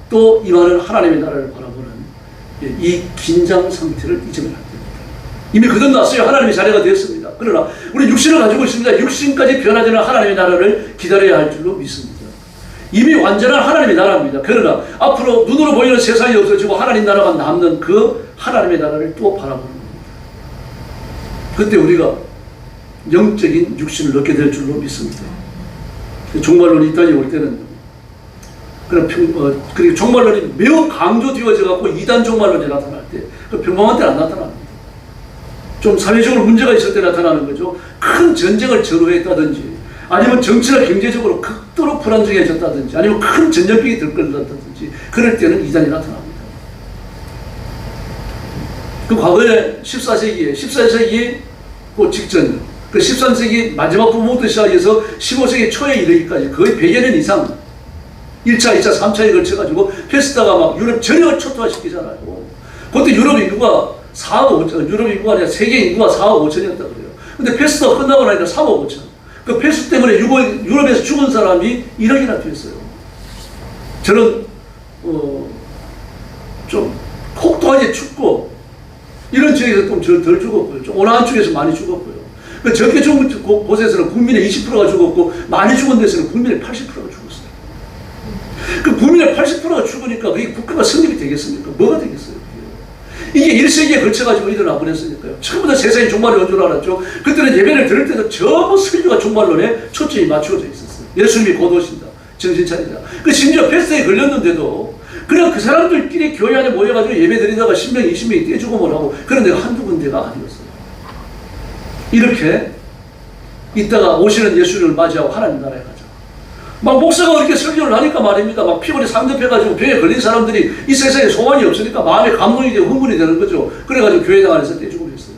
[SPEAKER 2] 또 임하는 하나님의 나라를 바라보는 이 긴장 상태를 잊으면 안 됩니다. 이미 거듭났어요. 하나님의 자리가 되었습니다. 그러나 우리 육신을 가지고 있습니다. 육신까지 변화되는 하나님의 나라를 기다려야 할 줄로 믿습니다. 이미 완전한 하나님의 나라입니다. 그러나 앞으로 눈으로 보이는 세상이 없어지고 하나님 나라가 남는 그 하나님의 나라를 또 바라보는 겁니다. 그때 우리가 영적인 육신을 얻게 될 줄로 믿습니다. 종말론이 이따지 올 때는 그리고 종말론이 매우 강조되어져 갖고 이단 종말론이 나타날 때 그 평범한 때는 안 나타납니다. 좀 사회적으로 문제가 있을 때 나타나는 거죠. 큰 전쟁을 전후했다든지 아니면 정치나 경제적으로 극도로 불안정해졌다든지 아니면 큰 전염병이 들끓는다든지 그럴 때는 이단이 나타납니다. 그 과거에 14세기 그 직전, 그 13세기 마지막 부분부터 시작해서 15세기 초에 이르기까지 거의 100여 년 이상 1차, 2차, 3차에 걸쳐가지고 페스트가 막 유럽 전역을 초토화시키잖아요. 그때 유럽 인구가 4억 5천, 유럽 인구가 아니라 세계 인구가 4억 5천이었다 그래요. 근데 페스트가 끝나고 나니까 3억 5천. 그 페스트 때문에 유럽에서 죽은 사람이 1억이나 됐어요. 저는 좀 폭도하게 춥고 이런 지역에서 좀 덜 죽었고요. 좀 온화한 쪽에서 많이 죽었고요. 그 적게 죽은 곳에서는 국민의 20%가 죽었고 많이 죽은 데서는 국민의 80%가 죽었어요. 그 국민의 80%가 죽으니까 그게 국가가 성립이 되겠습니까? 뭐가 되겠어요? 이게 1세기에 걸쳐가지고 일어나 버렸으니까요. 처음부터 세상이 종말이 온 줄 알았죠. 그때는 예배를 들을 때도 전부 설교가 종말론에 초점이 맞추어져 있었어요. 예수님이 곧 오신다. 정신 차리자. 그 심지어 패스트에 걸렸는데도 그냥 그 사람들끼리 교회 안에 모여가지고 예배 드리다가 10명, 20명이 떼주고 뭐라고 그런 데가 한두 군데가 아니었어요. 이렇게 있다가 오시는 예수를 맞이하고 하나님 나라에 가자. 막 목사가 그렇게 설교를 하니까 말입니다. 막 피곤이 상급해가지고 병에 걸린 사람들이 이 세상에 소망이 없으니까 마음에 감동이 되고 흥분이 되는 거죠. 그래가지고 교회당 안에서 떼주고 그랬어요.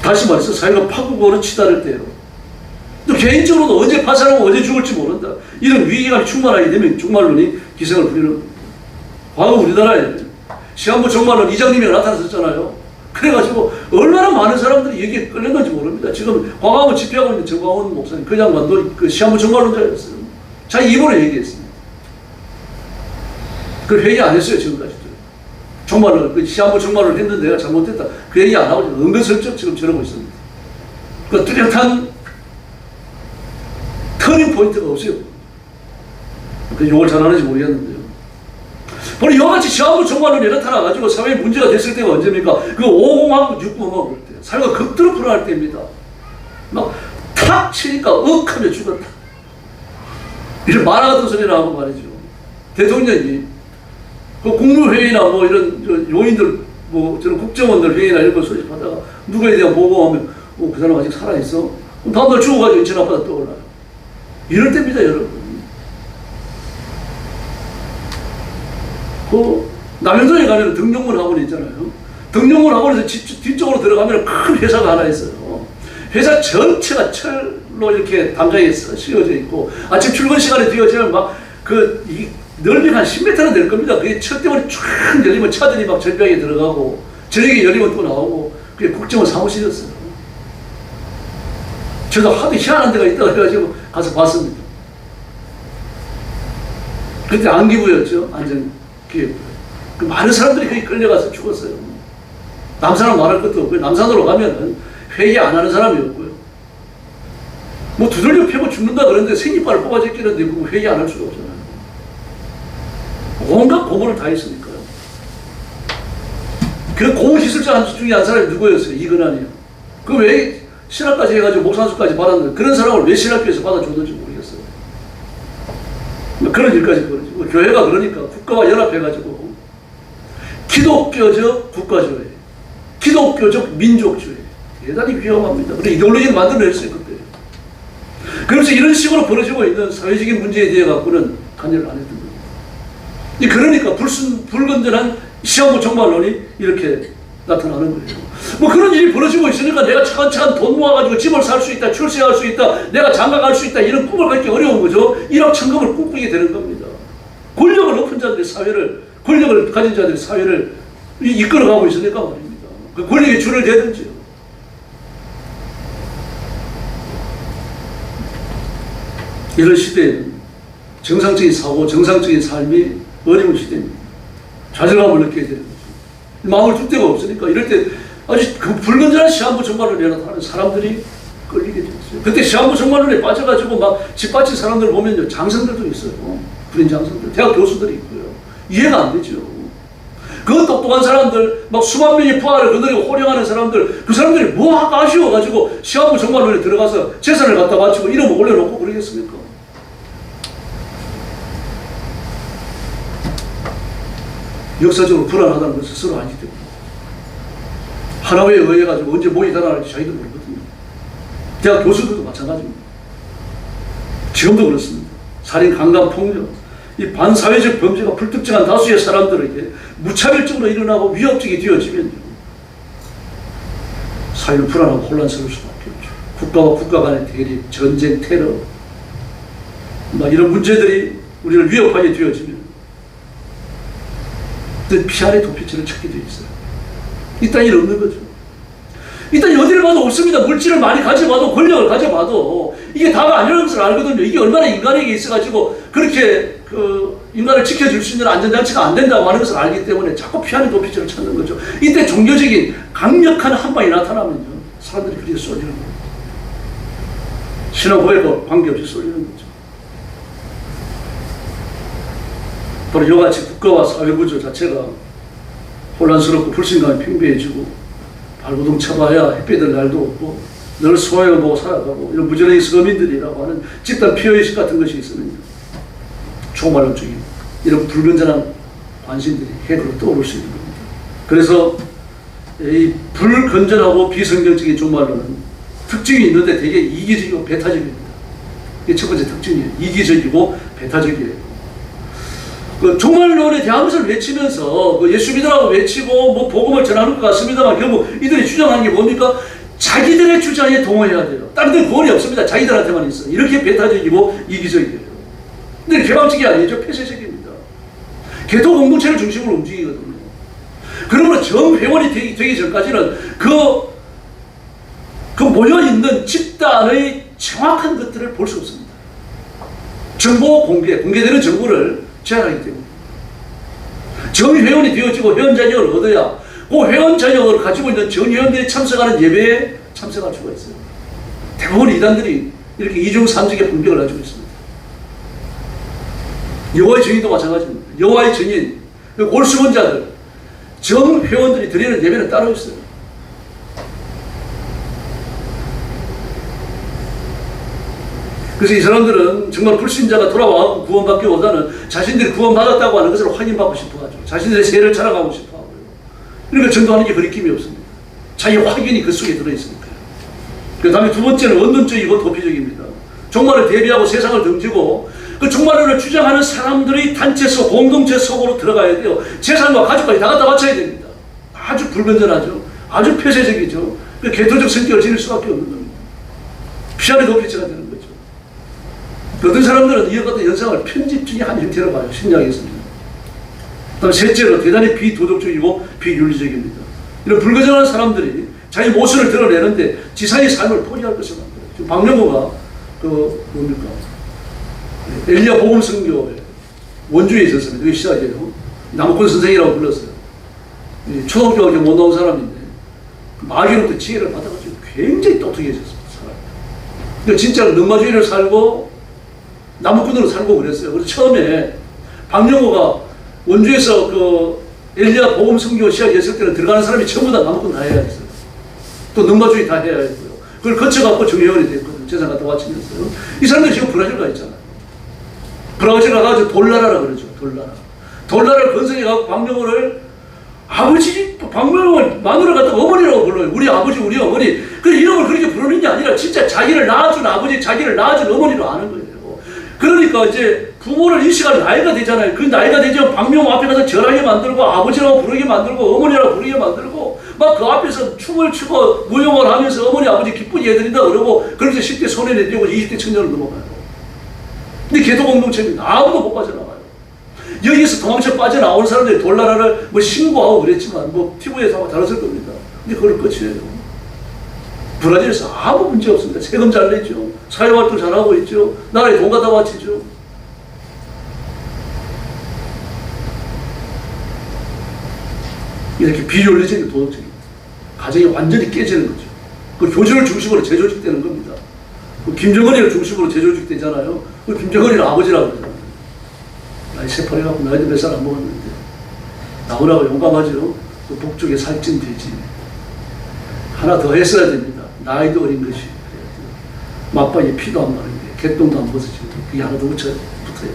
[SPEAKER 2] 다시 말해서 사회가 파국으로 치달을 때요. 또 개인적으로도 언제 파산하고 언제 죽을지 모른다. 이런 위기감이 충만하게 되면 종말론이 기승을 부리는 겁니다. 과거 우리나라에 시한부 종말론 이장님이 나타났었잖아요. 그래가지고 얼마나 많은 사람들이 여기에 끌렸는지 모릅니다. 지금 광화문 집회하고 있는 정광훈 목사님, 그 양반도 그 시한부 종말론자였어요. 자기 입으로 얘기했습니다. 그 회의 안 했어요, 지금까지도. 종말론, 그 시한부 종말론 했는데 내가 잘못했다. 그 얘기 안 하고 은근슬쩍 지금 저러고 있습니다. 그 뚜렷한 터닝 포인트가 없어요. 그 욕을 잘하는지 모르겠는데요. 바로 이와 같이 시한부 종말론이 나타나가지고 사회에 문제가 됐을 때가 언제입니까? 그 50하고 60하고 그럴 때. 사회가 극도로 불안할 때입니다. 막 탁 치니까 억하면 죽었다. 이런 만화 같은 소리를 하고 말이죠. 대통령이 그 국무회의나 뭐 이런 요인들, 뭐 저런 국정원들 회의나 이런 거 소집하다가 누구에 대한 보고하면 그 사람 아직 살아있어? 그럼 다음날 죽어가지고 인천 앞바다 떠올라요. 이럴 때입니다, 여러분. 그 남현동에 가면 등용문 학원이 있잖아요. 등용문 학원에서 뒤쪽으로 들어가면 큰 회사가 하나 있어요. 회사 전체가 철로 이렇게 담장에 씌워져 있고 아침 출근 시간에 뛰어지면 막 그 넓이가 한 10m는 될 겁니다. 그게 철 때문에 쫙 열리면 차들이 막 절벽에 들어가고 저녁에 열리면 또 나오고 그게 국정원 사무실이었어요. 저도 하도 희한한 데가 있다고 해가지고 가서 봤습니다. 그때 안기부였죠. 안전기획부. 그 많은 사람들이 거기 끌려가서 죽었어요. 남산은 말할 것도 없고요. 남산으로 가면은 회의 안 하는 사람이 없고요. 뭐 두들겨 패고 죽는다 그러는데 생이빨을 뽑아제끼는데 그거 회의 안 할 수가 없잖아요. 온갖 고문을 다 했으니까요. 그 고문 기술자 중에 한 사람이 누구였어요? 이근환이요. 그 왜 신학까지 해가지고 목산수까지 받았는데 그런 사람을 왜 신학교에서 받아줬는지 모르겠어요. 그런 일까지 벌어지고 교회가 그러니까 국가와 연합해가지고 기독교적 국가주의, 기독교적 민족주의 대단히 위험합니다. 그래 이데올로기를 만들어냈어요 그때. 그래서 이런 식으로 벌어지고 있는 사회적인 문제에 대해 갖고는 관여를 안 했던 겁니다. 그러니까 불건전한 시한부 종말론이 이렇게 나타나는 거예요. 뭐 그런 일이 벌어지고 있으니까 내가 차근차근 돈 모아가지고 집을 살 수 있다, 출세할 수 있다, 내가 장가 갈 수 있다 이런 꿈을 갖기 어려운 거죠. 1억 천금을 꿈꾸게 되는 겁니다. 권력을 높은 자들이 사회를, 권력을 가진 자들이 사회를 이끌어가고 있으니까 말입니다. 그 권력에 줄을 대든지요. 이런 시대에는 정상적인 사고, 정상적인 삶이 어려운 시대입니다. 좌절감을 느끼게 되는 거죠. 마음을 둘 데가 없으니까 이럴 때 아주 그 불건전한 시한부 종말론에 나타나는 사람들이 끌리게 됐어요. 그때 시한부 종말론에 빠져가지고 막 짓받친 사람들 보면요. 장성들도 있어요. 군인 장성들, 대학 교수들이 있고요. 이해가 안 되죠. 그 똑똑한 사람들, 막 수만 명의 부하를 거느리고 호령하는 사람들, 그 사람들이 뭐 아쉬워가지고 시한부 종말론에 들어가서 재산을 갖다 바치고 이름을 올려놓고 그러겠습니까? 역사적으로 불안하다는 것을 스스로 알기 때문에 하나회에 의해가지고 언제 목이 달아날지 자기도 모르거든요. 대학 교수들도 마찬가지입니다. 지금도 그렇습니다. 살인, 강간, 폭력, 이 반사회적 범죄가 불특정한 다수의 사람들에게 무차별적으로 일어나고 위협적이 되어지면요, 사회는 불안하고 혼란스러울 수밖에 없죠. 국가와 국가 간의 대립, 전쟁, 테러, 이런 문제들이 우리를 위협하게 되어지면 피아의 도피처를 찾게 되어 있어요. 이딴 일 없는 거죠. 일단 어디를 봐도 없습니다. 물질을 많이 가져봐도, 권력을 가져봐도 이게 다가 아니라는 것을 알거든요. 이게 얼마나 인간에게 있어가지고 그렇게 인간을 지켜줄 수 있는 안전장치가 안 된다고 하는 것을 알기 때문에 자꾸 피하는 도피처를 찾는 거죠. 이때 종교적인 강력한 한 방이 나타나면요, 사람들이 그렇게 쏠리는 거예요. 신화 고백과 관계없이 쏠리는 거죠. 바로 이같이 국가와 사회구조 자체가 혼란스럽고 불신감이 팽배해지고 발버둥 쳐봐야 햇빛 들 날도 없고 늘 소외를 보고 살아가고 이런 무지랭이 서민들이라고 하는 집단 피해의식 같은 것이 있으면 총괄론적인 이런 불건전한 관심들이 해로 떠오를 수 있는 겁니다. 그래서 이 불건전하고 비성경적인 종말론은 특징이 있는데 되게 이기적이고 배타적입니다. 이게 첫 번째 특징이에요. 이기적이고 배타적이에요. 그 종말론에 대한 것을 외치면서 예수 믿으라고 외치고 뭐 복음을 전하는 것 같습니다만 결국 이들이 주장하는 게 뭡니까? 자기들의 주장에 동의해야 돼요. 다른 데는 구원이 없습니다. 자기들한테만 있어요. 이렇게 배타적이고 이기적이에요. 근데 개방적이 아니죠. 폐쇄적입니다. 개토 공동체를 중심으로 움직이거든요. 그러므로 정회원이 되기 전까지는 그 모여있는 집단의 정확한 것들을 볼 수 없습니다. 정보 공개되는 정보를 제한하기 때문에. 정회원이 되어지고 회원 자격을 얻어야 그 회원 자격을 가지고 있는 정회원들이 참석하는 예배에 참석할 수가 있어요. 대부분 이단들이 이렇게 이중삼직의 분별을 가지고 있습니다. 여호와의 증인도 마찬가지입니다. 여호와의 증인, 올수원자들, 정회원들이 드리는 예배는 따로 있어요. 그래서 이 사람들은 정말 불신자가 돌아와 구원받기보다는 자신들이 구원받았다고 하는 것을 확인받고 싶어하죠. 자신들의 세를 자랑하고 싶어하고요. 그러니까 전도하는 게 그리 힘이 없습니다. 자기 확인이 그 속에 들어있으니까요. 그 다음에 두 번째는 원론적이고 도피적입니다. 종말을 대비하고 세상을 등지고 그 종말론을 주장하는 사람들의 단체 속, 공동체 속으로 들어가야 돼요. 재산과 가족까지 다 갖다 바쳐야 됩니다. 아주 불건전하죠. 아주 폐쇄적이죠. 그 개토적 성격을 지닐 수밖에 없는 겁니다. 피아의 도피처가 되는 거죠. 어떤 사람들은 이와 같은 현상을 편집 중의 한 형태로 봐요. 신약에서는. 그다음 셋째로 대단히 비도덕적이고 비윤리적입니다. 이런 불건전한 사람들이 자기 모습을 드러내는데 지상의 삶을 포기할 것을 만들어요. 지금 박명호가 뭡니까? 엘리야 복음 선교회 원주에 있었습니다. 그게 시작이에요. 남권 선생이라고 불렀어요. 초등학교가 못 나온 사람인데 마귀로부터 지혜를 받아가지고 굉장히 똑똑해졌습니다. 그러니까 진짜로 능마주의를 살고 나무꾼으로 살고 그랬어요. 그래서 처음에 박명호가 원주에서 엘리야 복음 선교 시작했을 때는 들어가는 사람이 전부 다 나무꾼 다 해야 했어요. 또 능마주의 다 해야 했고요. 그걸 거쳐갖고 정회원이 됐거든요. 재산 갖다 바치면서요. 이 사람들이 지금 브라질 가 있잖아요. 브라질 가가지고 돌나라라 그러죠. 돌나라를 건설해갖고 박명호를 아버지, 박명호를 마누라 갖다가 어머니라고 불러요. 우리 아버지, 우리 어머니. 그 이름을 그렇게 부르는 게 아니라 진짜 자기를 낳아준 아버지, 자기를 낳아준 어머니로 아는 거예요. 그러니까 이제 부모를 인식할 나이가 되잖아요. 그 나이가 되면 박명호 앞에 가서 절하게 만들고 아버지라고 부르게 만들고 어머니라고 부르게 만들고 막 그 앞에서 춤을 추고 무용을 하면서 어머니 아버지 기쁘게 해드린다 그러고 그렇게 10대 소년이 되고 20대 청년을 넘어가요. 근데 개도 공동체입니다. 아무도 못 빠져나가요. 여기서 도망쳐 빠져나오는 사람들이 돌나라를 뭐 신고하고 그랬지만 뭐 TV에서 아마 다뤘을 겁니다. 근데 그걸 끝이에요. 브라질에서 아무 문제 없습니다. 세금 잘 내죠. 사회활동 잘하고 있죠. 나라에 돈 갖다 바치죠. 이렇게 비윤리적인 도덕적인 가정이 완전히 깨지는 거죠. 그 교주를 중심으로 재조직되는 겁니다. 그 김정은이를 중심으로 재조직되잖아요. 그 김정은이를 아버지라고 그러잖아요. 나이 새파래갖고 나이도 몇 살 안 먹었는데 나오라고 용감하죠. 그 북쪽에 살찐 돼지. 하나 더 했어야 됩니다. 나이도 어린 것이 맞박에 피도 안 나는데 개똥도 안 벗어지고 그게 하나 더 붙어야 돼요.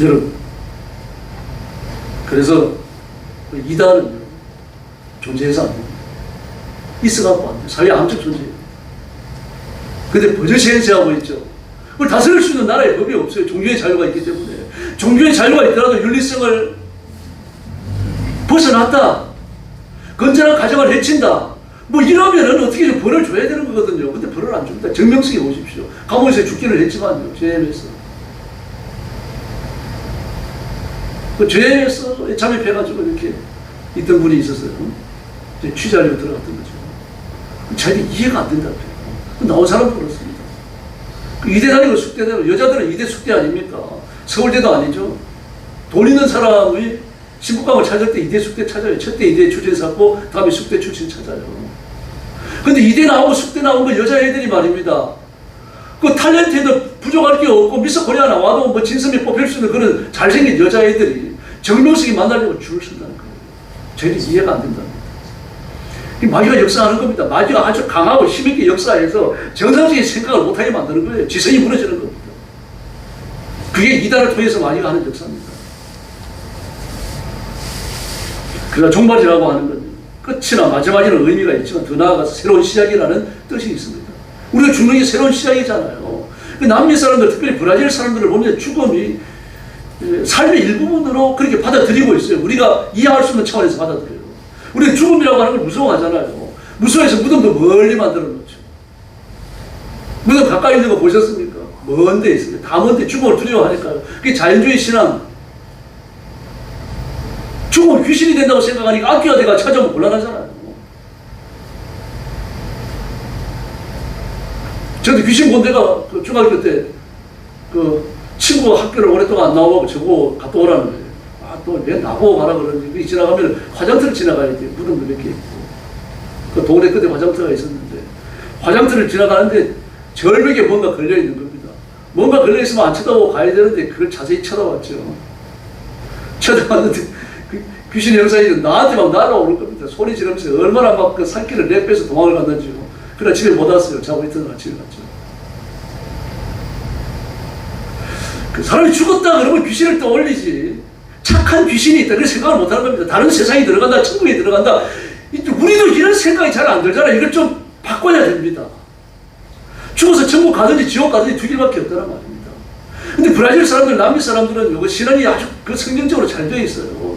[SPEAKER 2] 여러분, 그래서 이단은 존재해서 안 됩니다. 있어갖고 안 돼요. 사회 암적 존재예요. 근데 버젓이 행세하고 있죠. 그걸 다스릴 수 있는 나라의 법이 없어요. 종교의 자유가 있기 때문에. 종교의 자유가 있더라도 윤리성을 벗어났다, 건전한 가정을 해친다, 뭐 이러면은 어떻게 좀 벌을 줘야 되는 거거든요. 근데 벌을 안 줍니다. 정명석이 보십시오. 감옥에서 죽기는 했지만요. 죄에서. 그 죄에서 잠입해가지고 이렇게 있던 분이 있었어요. 이제 취재하려고 들어갔던 거죠. 자기가 이해가 안 된다고요. 나온 사람도 그렇습니다. 그 이대 다니고 숙대 다니고, 여자들은 이대 숙대 아닙니까? 서울대도 아니죠. 돈 있는 사람이 신부감을 찾을 때 이대 숙대 찾아요. 첫대 이대 출신 쌓고 다음에 숙대 출신 찾아요. 근데 이대 나오고 숙대 나오면 여자애들이 말입니다. 그 탤런트에도 부족할 게 없고 미스 코리아 나와도 뭐 진선미 뽑힐 수 있는 그런 잘생긴 여자애들이 정명석이 만나려고 줄을 쓴다는 거예요. 저희는 이해가 안 된답니다. 마귀가 역사하는 겁니다. 마귀가 아주 강하고 힘있게 역사해서 정상적인 생각을 못하게 만드는 거예요. 지성이 무너지는 겁니다. 그게 이단을 통해서 마귀가 하는 역사입니다. 그러나 종말이라고 하는 건 끝이나 마지막에는 의미가 있지만 더 나아가서 새로운 시작이라는 뜻이 있습니다. 우리가 죽는 게 새로운 시작이잖아요. 남미 사람들, 특별히 브라질 사람들을 보면 죽음이 삶의 일부분으로 그렇게 받아들이고 있어요. 우리가 이해할 수 있는 차원에서 받아들여요. 우리는 죽음이라고 하는 걸 무서워하잖아요. 무서워해서 무덤도 멀리 만들어 놓죠. 무덤 가까이 있는 거 보셨습니까? 먼 데 있습니다. 다 먼 데 죽음을 두려워하니까요. 그게 자연주의 신앙. 죽음은 귀신이 된다고 생각하니까 악귀가 돼가 찾아오면 곤란하잖아요. 저도 귀신 본 데가 그 중학교 때 그 친구가 학교를 오랫동안 안 나오고 저거 갔다 오라는 거예요. 아, 또 왜 나보고 가라 그러는지. 지나가면 화장터를 지나가야 돼. 무덤도 몇 개 있고. 그 동네 끝에 화장터가 있었는데 화장터를 지나가는데 절벽에 뭔가 걸려있는 겁니다. 뭔가 걸려있으면 안 쳐다보고 가야 되는데 그걸 자세히 쳐다봤죠. 쳐다봤는데 귀신의 형상이 나한테 막 날아오를 겁니다. 소리 지르면서 얼마나 막 그 살길을 내빼서 도망을 갔는지요. 그러나 집에 못 왔어요. 자고 있던 집에 갔죠. 그 사람이 죽었다 그러면 귀신을 떠올리지. 착한 귀신이 있다. 그런 생각을 못 하는 겁니다. 다른 세상에 들어간다. 천국에 들어간다. 우리도 이런 생각이 잘 안 들잖아요. 이걸 좀 바꿔야 됩니다. 죽어서 천국 가든지 지옥 가든지 두 길밖에 없다는 말입니다. 근데 브라질 사람들, 남미 사람들은 이거 신앙이 아주 그 성경적으로 잘 되어 있어요.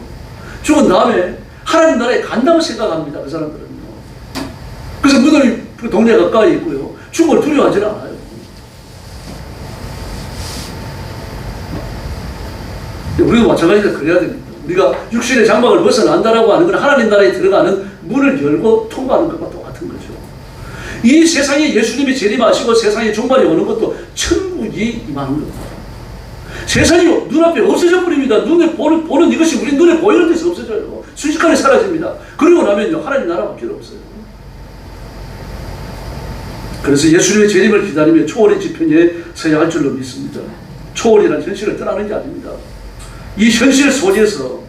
[SPEAKER 2] 죽은 다음에 하나님 나라에 간다고 생각합니다. 그 사람들은요. 그래서 무덤이 그 동네 가까이 있고요. 죽음을 두려워하지는 않아요. 우리도 마찬가지로 그래야 됩니다. 우리가 육신의 장막을 벗어난다라고 하는 건 하나님 나라에 들어가는 문을 열고 통과하는 것과 똑같은 거죠. 이 세상에 예수님이 재림하시고 세상에 종말이 오는 것도 천국이 임하는 겁니다. 세상이 눈앞에 없어져 버립니다. 눈에 보는 이것이 우리 눈에 보이는 데서 없어져요. 순식간에 사라집니다. 그러고 나면요, 하나님 나라밖에 없어요. 그래서 예수님의 재림을 기다리며 초월의 지편에 서야 할 줄로 믿습니다. 초월이란 현실을 떠나는 게 아닙니다. 이 현실 속에서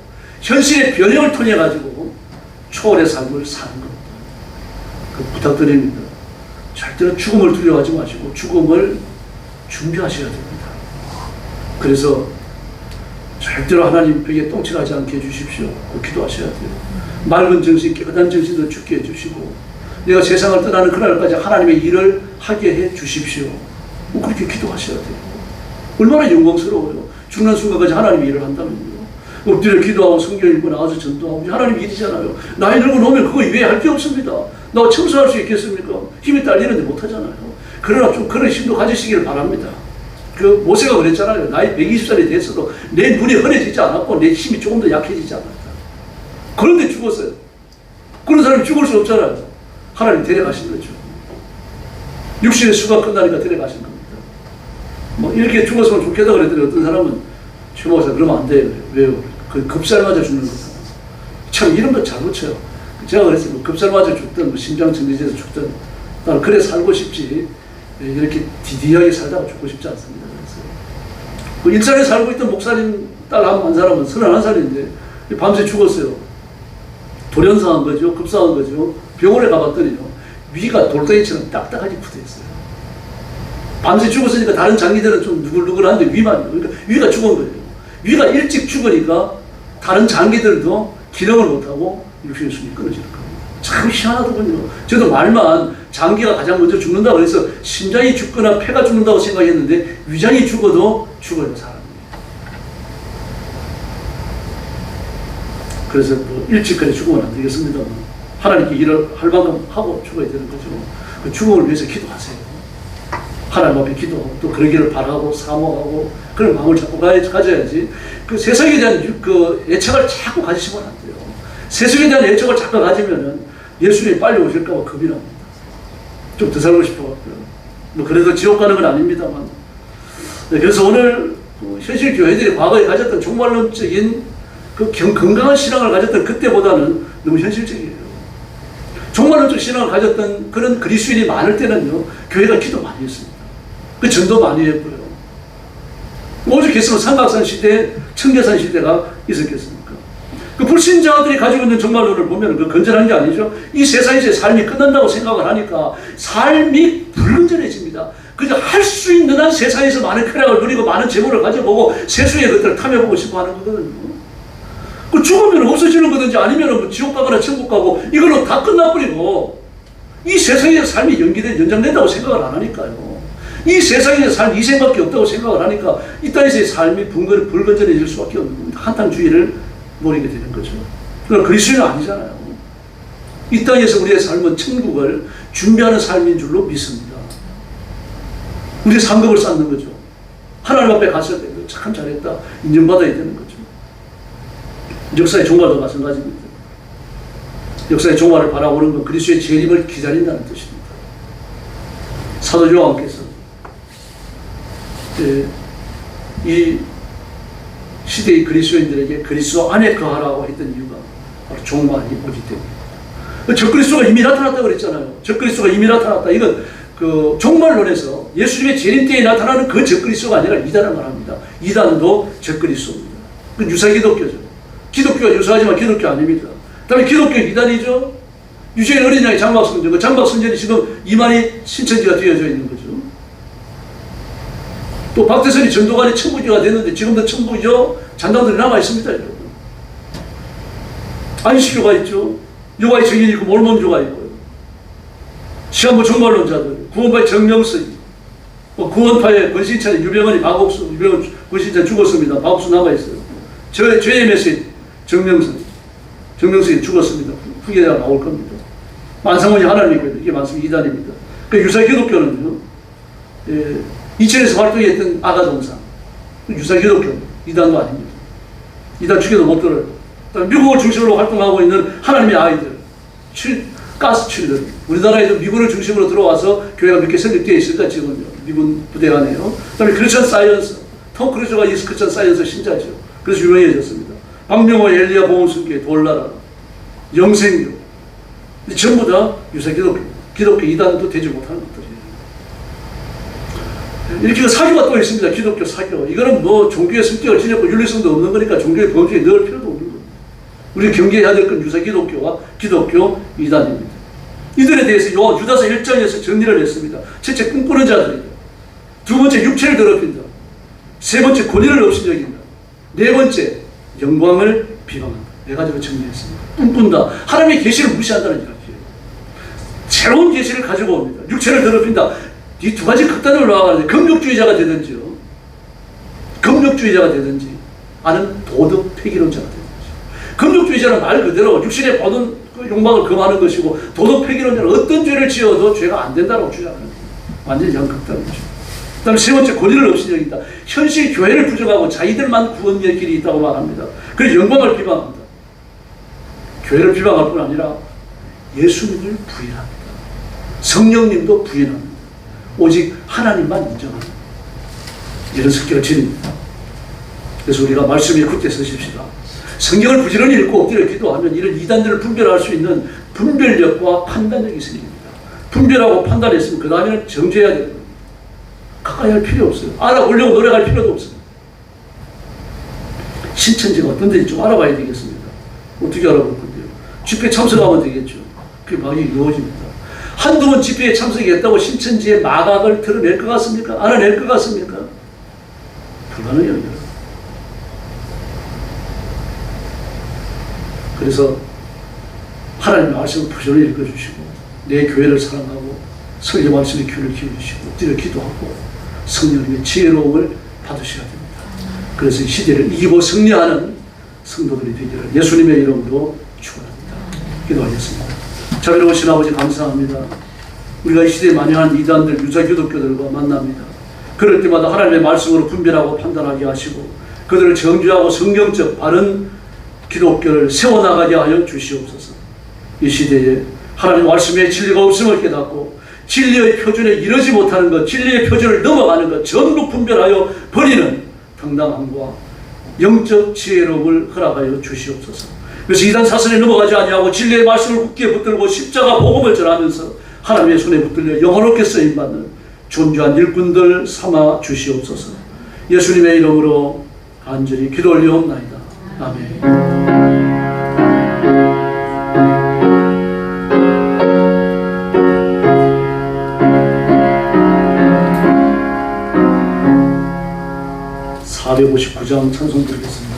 [SPEAKER 2] 현실의 변형을 통해 가지고 초월의 삶을 사는 겁니다. 그 부탁드립니다. 절대로 죽음을 두려워하지 마시고 죽음을 준비하셔야 됩니다. 그래서 절대로 하나님 벽에 똥칠하지 않게 해주십시오. 꼭 기도하셔야 돼요. 맑은 정신, 깨끗한 정신으로 죽게 해주시고 내가 세상을 떠나는 그날까지 하나님의 일을 하게 해주십시오. 꼭 그렇게 기도하셔야 돼요. 얼마나 영광스러워요. 죽는 순간까지 하나님의 일을 한다면요. 엎드려 기도하고 성경 읽고 나와서 전도하고 하나님의 일이잖아요. 나이 들고 놓으면 그거 이외에 할 게 없습니다. 나 청소할 수 있겠습니까? 힘이 딸리는데 못하잖아요. 그러나 좀 그런 힘도 가지시기를 바랍니다. 그 모세가 그랬잖아요. 나이 120살이 됐어도 내 눈이 흐려지지 않았고 내 힘이 조금 더 약해지지 않았다. 그런데 죽었어요. 그런 사람이 죽을 수 없잖아요. 하나님 데려가신 거죠. 육신의 수가 끝나니까 데려가신 겁니다. 뭐 이렇게 죽었으면 좋겠다 그랬더니 어떤 사람은 최 목사 그러면 안 돼요. 왜요? 그 급살 맞아 죽는 거잖아요. 참 이런 거 잘 고쳐요. 제가 그랬어요. 뭐 급살 맞아 죽든 뭐 심장 정지돼서 죽든 나는 그래 살고 싶지 이렇게 디디하게 살다가 죽고 싶지 않습니다. 그래서 그 일산에 살고 있던 목사님 딸 한 사람은 31살인데 밤새 죽었어요. 돌연사한 거죠. 급사한 거죠. 병원에 가봤더니요. 위가 돌덩이처럼 딱딱하게 굳어있어요. 밤새 죽었으니까 다른 장기들은 좀 누글누글한데 위만, 그러니까 위가 죽은 거예요. 위가 일찍 죽으니까 다른 장기들도 기능을 못하고 육신의 숨이 끊어지는 겁니다. 참 희한하더군요. 저도 말만 장기가 가장 먼저 죽는다고 그래서 심장이 죽거나 폐가 죽는다고 생각했는데 위장이 죽어도 죽어요, 사람이. 그래서 뭐 일찍까지 죽으면 안 되겠습니다. 하나님께 일을 할 만큼 하고 죽어야 되는 거죠. 그 죽음을 위해서 기도하세요. 하나님 앞에 기도하고 또 그러기를 바라고 사모하고 그런 마음을 자꾸 가져야지. 그 세상에 대한 그 애착을 자꾸 가지시면 안 돼요. 세상에 대한 애착을 자꾸 가지면은 예수님이 빨리 오실까 봐 겁이 납니다. 좀 더 살고 싶어갖고요. 뭐 그래도 지옥 가는 건 아닙니다만. 네, 그래서 오늘 현실 교회들이 과거에 가졌던 종말론적인 그 건강한 신앙을 가졌던 그때보다는 너무 현실적이에요. 종말론적 신앙을 가졌던 그런 그리스도인이 많을 때는요, 교회가 기도 많이 했습니다. 그 전도 많이 했고요. 오죽했으면 삼각산 시대, 청계산 시대가 있었겠습니까? 그 불신자들이 가지고 있는 종말론을 보면 그 건전한 게 아니죠. 이 세상에서 삶이 끝난다고 생각을 하니까 삶이 불건전해집니다. 그저 할 수 있는 한 세상에서 많은 쾌락을 누리고 많은 재물을 가져보고 세수의 것들을 탐해보고 싶어 하는 거거든요. 그 죽으면 없어지는 거든지 아니면 뭐 지옥 가거나 천국 가고 이걸로 다 끝나버리고 이 세상의 삶이 연장된다고 생각을 안 하니까요. 이 세상의 삶 이 생밖에 없다고 생각을 하니까 이 땅에서의 삶이 불건전해질 수밖에 없는 겁니다. 한탕주의를 노리게 되는 거죠. 그러나 그리스도인은 아니잖아요. 이 땅에서 우리의 삶은 천국을 준비하는 삶인 줄로 믿습니다. 우리의 상급을 쌓는 거죠. 하나님 앞에 갔을 때 참 잘했다 인정받아야 되는 거죠. 역사의 종말도 마찬가지입니다. 역사의 종말을 바라보는 건 그리스도의 재림을 기다린다는 뜻입니다. 사도 요한께서 이 시대의 그리스도인들에게 그리스도 안에 거하라고 했던 이유가 바로 종말이 오기 때문입니다. 적그리스도가 이미 나타났다고 그랬잖아요. 적그리스도가 이미 나타났다. 이건 그 종말론에서 예수님의 재림 때에 나타나는 그 적그리스도가 아니라 이단을 말합니다. 이단도 적그리스도입니다. 그 유사기독교죠. 기독교와 유사하지만 기독교 아닙니다. 다음에 기독교 이단이죠. 유시엘 어린 양의 장막성전. 그 장막성전이 지금 이만희 신천지가 되어져 있는 거죠. 또 박대선이 전도관이 천부교가 됐는데 지금도 천부교 잔당들이 남아 있습니다. 여러분. 안식교가 있죠. 요가의 정인이 있고 몰몬교가 있고요. 시한부 종말론자들, 구원파의 정명석이, 구원파의 권신찬의 유병헌이 박옥수, 유병헌 권신찬 죽었습니다. 박옥수 남아 있어요. JMS의 정명석이 죽었습니다. 후계자가 나올 겁니다. 만상원이 하나님이거든요. 이게 만상 이단입니다. 그 유사기독교는요, 이천에서 활동했던 아가동상, 유사기독교, 이단도 아닙니다. 이단 축에도 못 들어요. 미국을 중심으로 활동하고 있는 하나님의 아이들, 가스 칠들, 우리나라에도 미국을 중심으로 들어와서 교회가 몇 개 설립되어 있습니다. 지금요. 미군 부대 안에요. 그 다음에 크리스천 사이언스, 톰 크루즈가 이 크리스천 사이언스 신자죠. 그래서 유명해졌습니다. 박명호 엘리야 보험순교회, 돌나라, 영생교, 전부 다 유사기독교, 기독교 이단도 되지 못하는 것들이에요. 이렇게 사교가 또 있습니다. 기독교 사교. 이거는 뭐 종교의 성격을 지녔고 윤리성도 없는 거니까 종교의 범주에 넣을 필요도 없는 겁니다. 우리 경계해야 될 건 유사기독교와 기독교 이단입니다. 이들에 대해서 유다서 1장에서 정리를 했습니다. 첫째, 꿈꾸는 자들이다. 두 번째, 육체를 더럽힌다. 세 번째, 권위를 없인 여긴다. 네 번째, 영광을 비방한다. 네 가지로 정리했습니다. 꿈꾼다. 하나님의 계시를 무시한다는 이야기예요. 새로운 계시를 가지고 옵니다. 육체를 더럽힌다. 이 두 가지 극단을 놓아가는데 금욕주의자가 되든지요. 금욕주의자가 되든지 아니면 도덕 폐기론자가 되든지. 금욕주의자는 말 그대로 육신의 모든 욕망을 금하는 것이고 도덕 폐기론자는 어떤 죄를 지어도 죄가 안 된다고 주장하는 거예요. 완전히 양극단이죠. 그 다음에 세 번째, 권위를 없인 여긴다. 현실 교회를 부정하고 자기들만 구원의 길이 있다고 말합니다. 그래서 영광을 비방합니다. 교회를 비방할 뿐 아니라 예수님을 부인합니다. 성령님도 부인합니다. 오직 하나님만 인정합니다. 이런 성격을 지닙니다. 그래서 우리가 말씀에 굳게 서십시다. 성경을 부지런히 읽고 엎드려 기도하면 이런 이단들을 분별할 수 있는 분별력과 판단력이 생깁니다. 분별하고 판단했으면 그 다음에는 정죄해야 되는 겁니다. 가까이 할 필요 없어요. 알아보려고 노력할 필요도 없습니다. 신천지가 어떤지 좀 알아봐야 되겠습니다. 어떻게 알아볼 건데요? 집회 참석하면 되겠죠. 그게 많이 이루어집니다. 한두 번 집회에 참석했다고 신천지의 마각을 드러낼 것 같습니까? 알아낼 것 같습니까? 불가능해요. 그래서 하나님의 말씀을 부지런히 읽어주시고 내 교회를 사랑하고 설교 말씀의 귀를 기울이시고 엎드려 기도하고 성령님의 지혜로움을 받으셔야 됩니다. 그래서 이 시대를 이기고 승리하는 성도들이 되기를 예수님의 이름으로 축원합니다. 기도하겠습니다. 자비로우신 아버지 감사합니다. 우리가 이 시대에 만연한 이단들, 유사 기독교들과 만납니다. 그럴 때마다 하나님의 말씀으로 분별하고 판단하게 하시고 그들을 정죄하고 성경적 바른 기독교를 세워나가게 하여 주시옵소서. 이 시대에 하나님 말씀의 진리가 없음을 깨닫고 진리의 표준에 이르지 못하는 것, 진리의 표준을 넘어가는 것 전부 분별하여 버리는 당당함과 영적 지혜로움을 허락하여 주시옵소서. 그래서 이단 사슬에 넘어가지 아니하고 진리의 말씀을 굳게 붙들고 십자가 복음을 전하면서 하나님의 손에 붙들려 영원롭게 쓰임받는 존귀한 일꾼들 삼아 주시옵소서. 예수님의 이름으로 간절히 기도 올리옵나이다. 아멘. (459장) 찬송 드리겠습니다.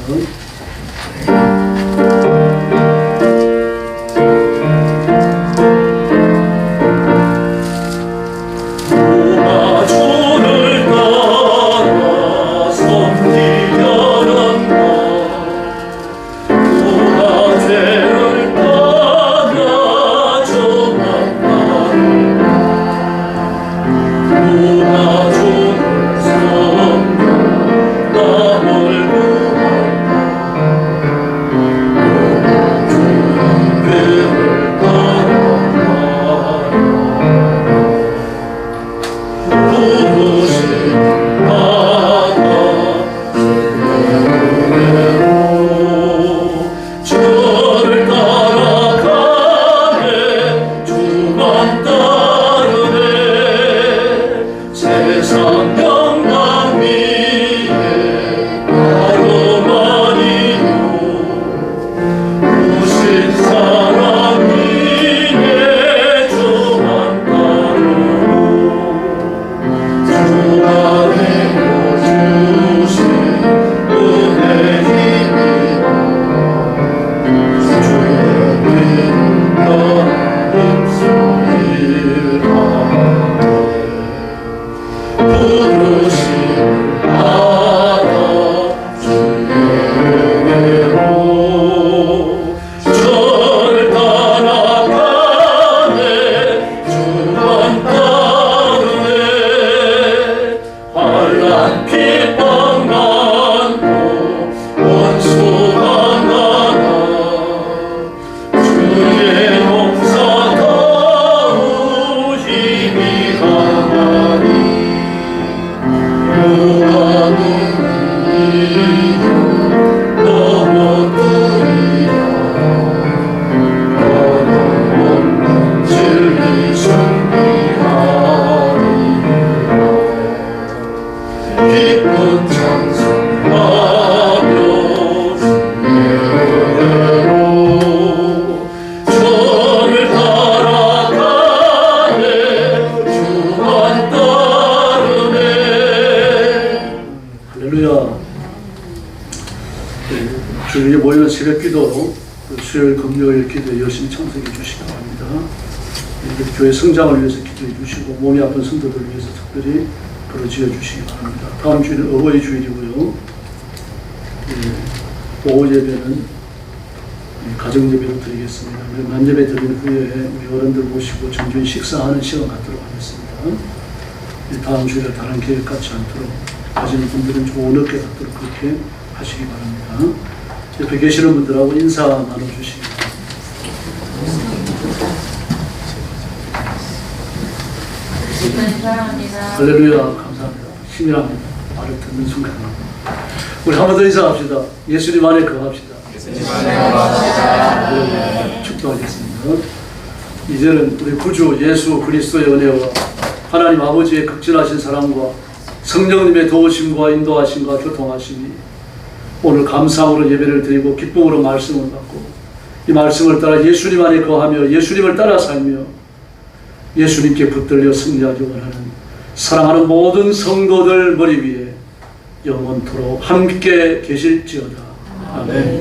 [SPEAKER 2] 주위에 모이는 새벽 기도, 수요일 금요일 기도에 열심히 참석해 주시기 바랍니다. 교회 성장을 위해서 기도해 주시고 몸이 아픈 성도들을 위해서 특별히 부르짖어 주시기 바랍니다. 다음 주일은 어버이 주일이고요. 오후 예배는 가정 예배로 드리겠습니다. 만예배 드린 후에 우리 어른들 모시고 정주히 식사하는 시간 갖도록 하겠습니다. 다음 주일에 다른 계획 같지 않도록 가시는 분들은 좋은 어깨 갖도록 그렇게 하시기 바랍니다. 옆에 계시는 분들하고 인사 나눠주시기 바랍니다.
[SPEAKER 4] 사랑합니다.
[SPEAKER 2] 할렐루야, 감사합니다. 힘이 납니다. 말을 듣는 순간. 우리 한 번 더 인사합시다. 예수님 안에 거합시다. 축도하겠습니다. 이제는 우리 구주 예수 그리스도의 은혜와 하나님 아버지의 극진하신 사랑과 성령님의 도우심과 인도하심과 교통하심이 오늘 감사함으로 예배를 드리고 기쁨으로 말씀을 받고 이 말씀을 따라 예수님 안에 거하며 예수님을 따라 살며 예수님께 붙들려 승리하기 원하는 사랑하는 모든 성도들 머리 위에 영원토록 함께 계실지어다. 아멘.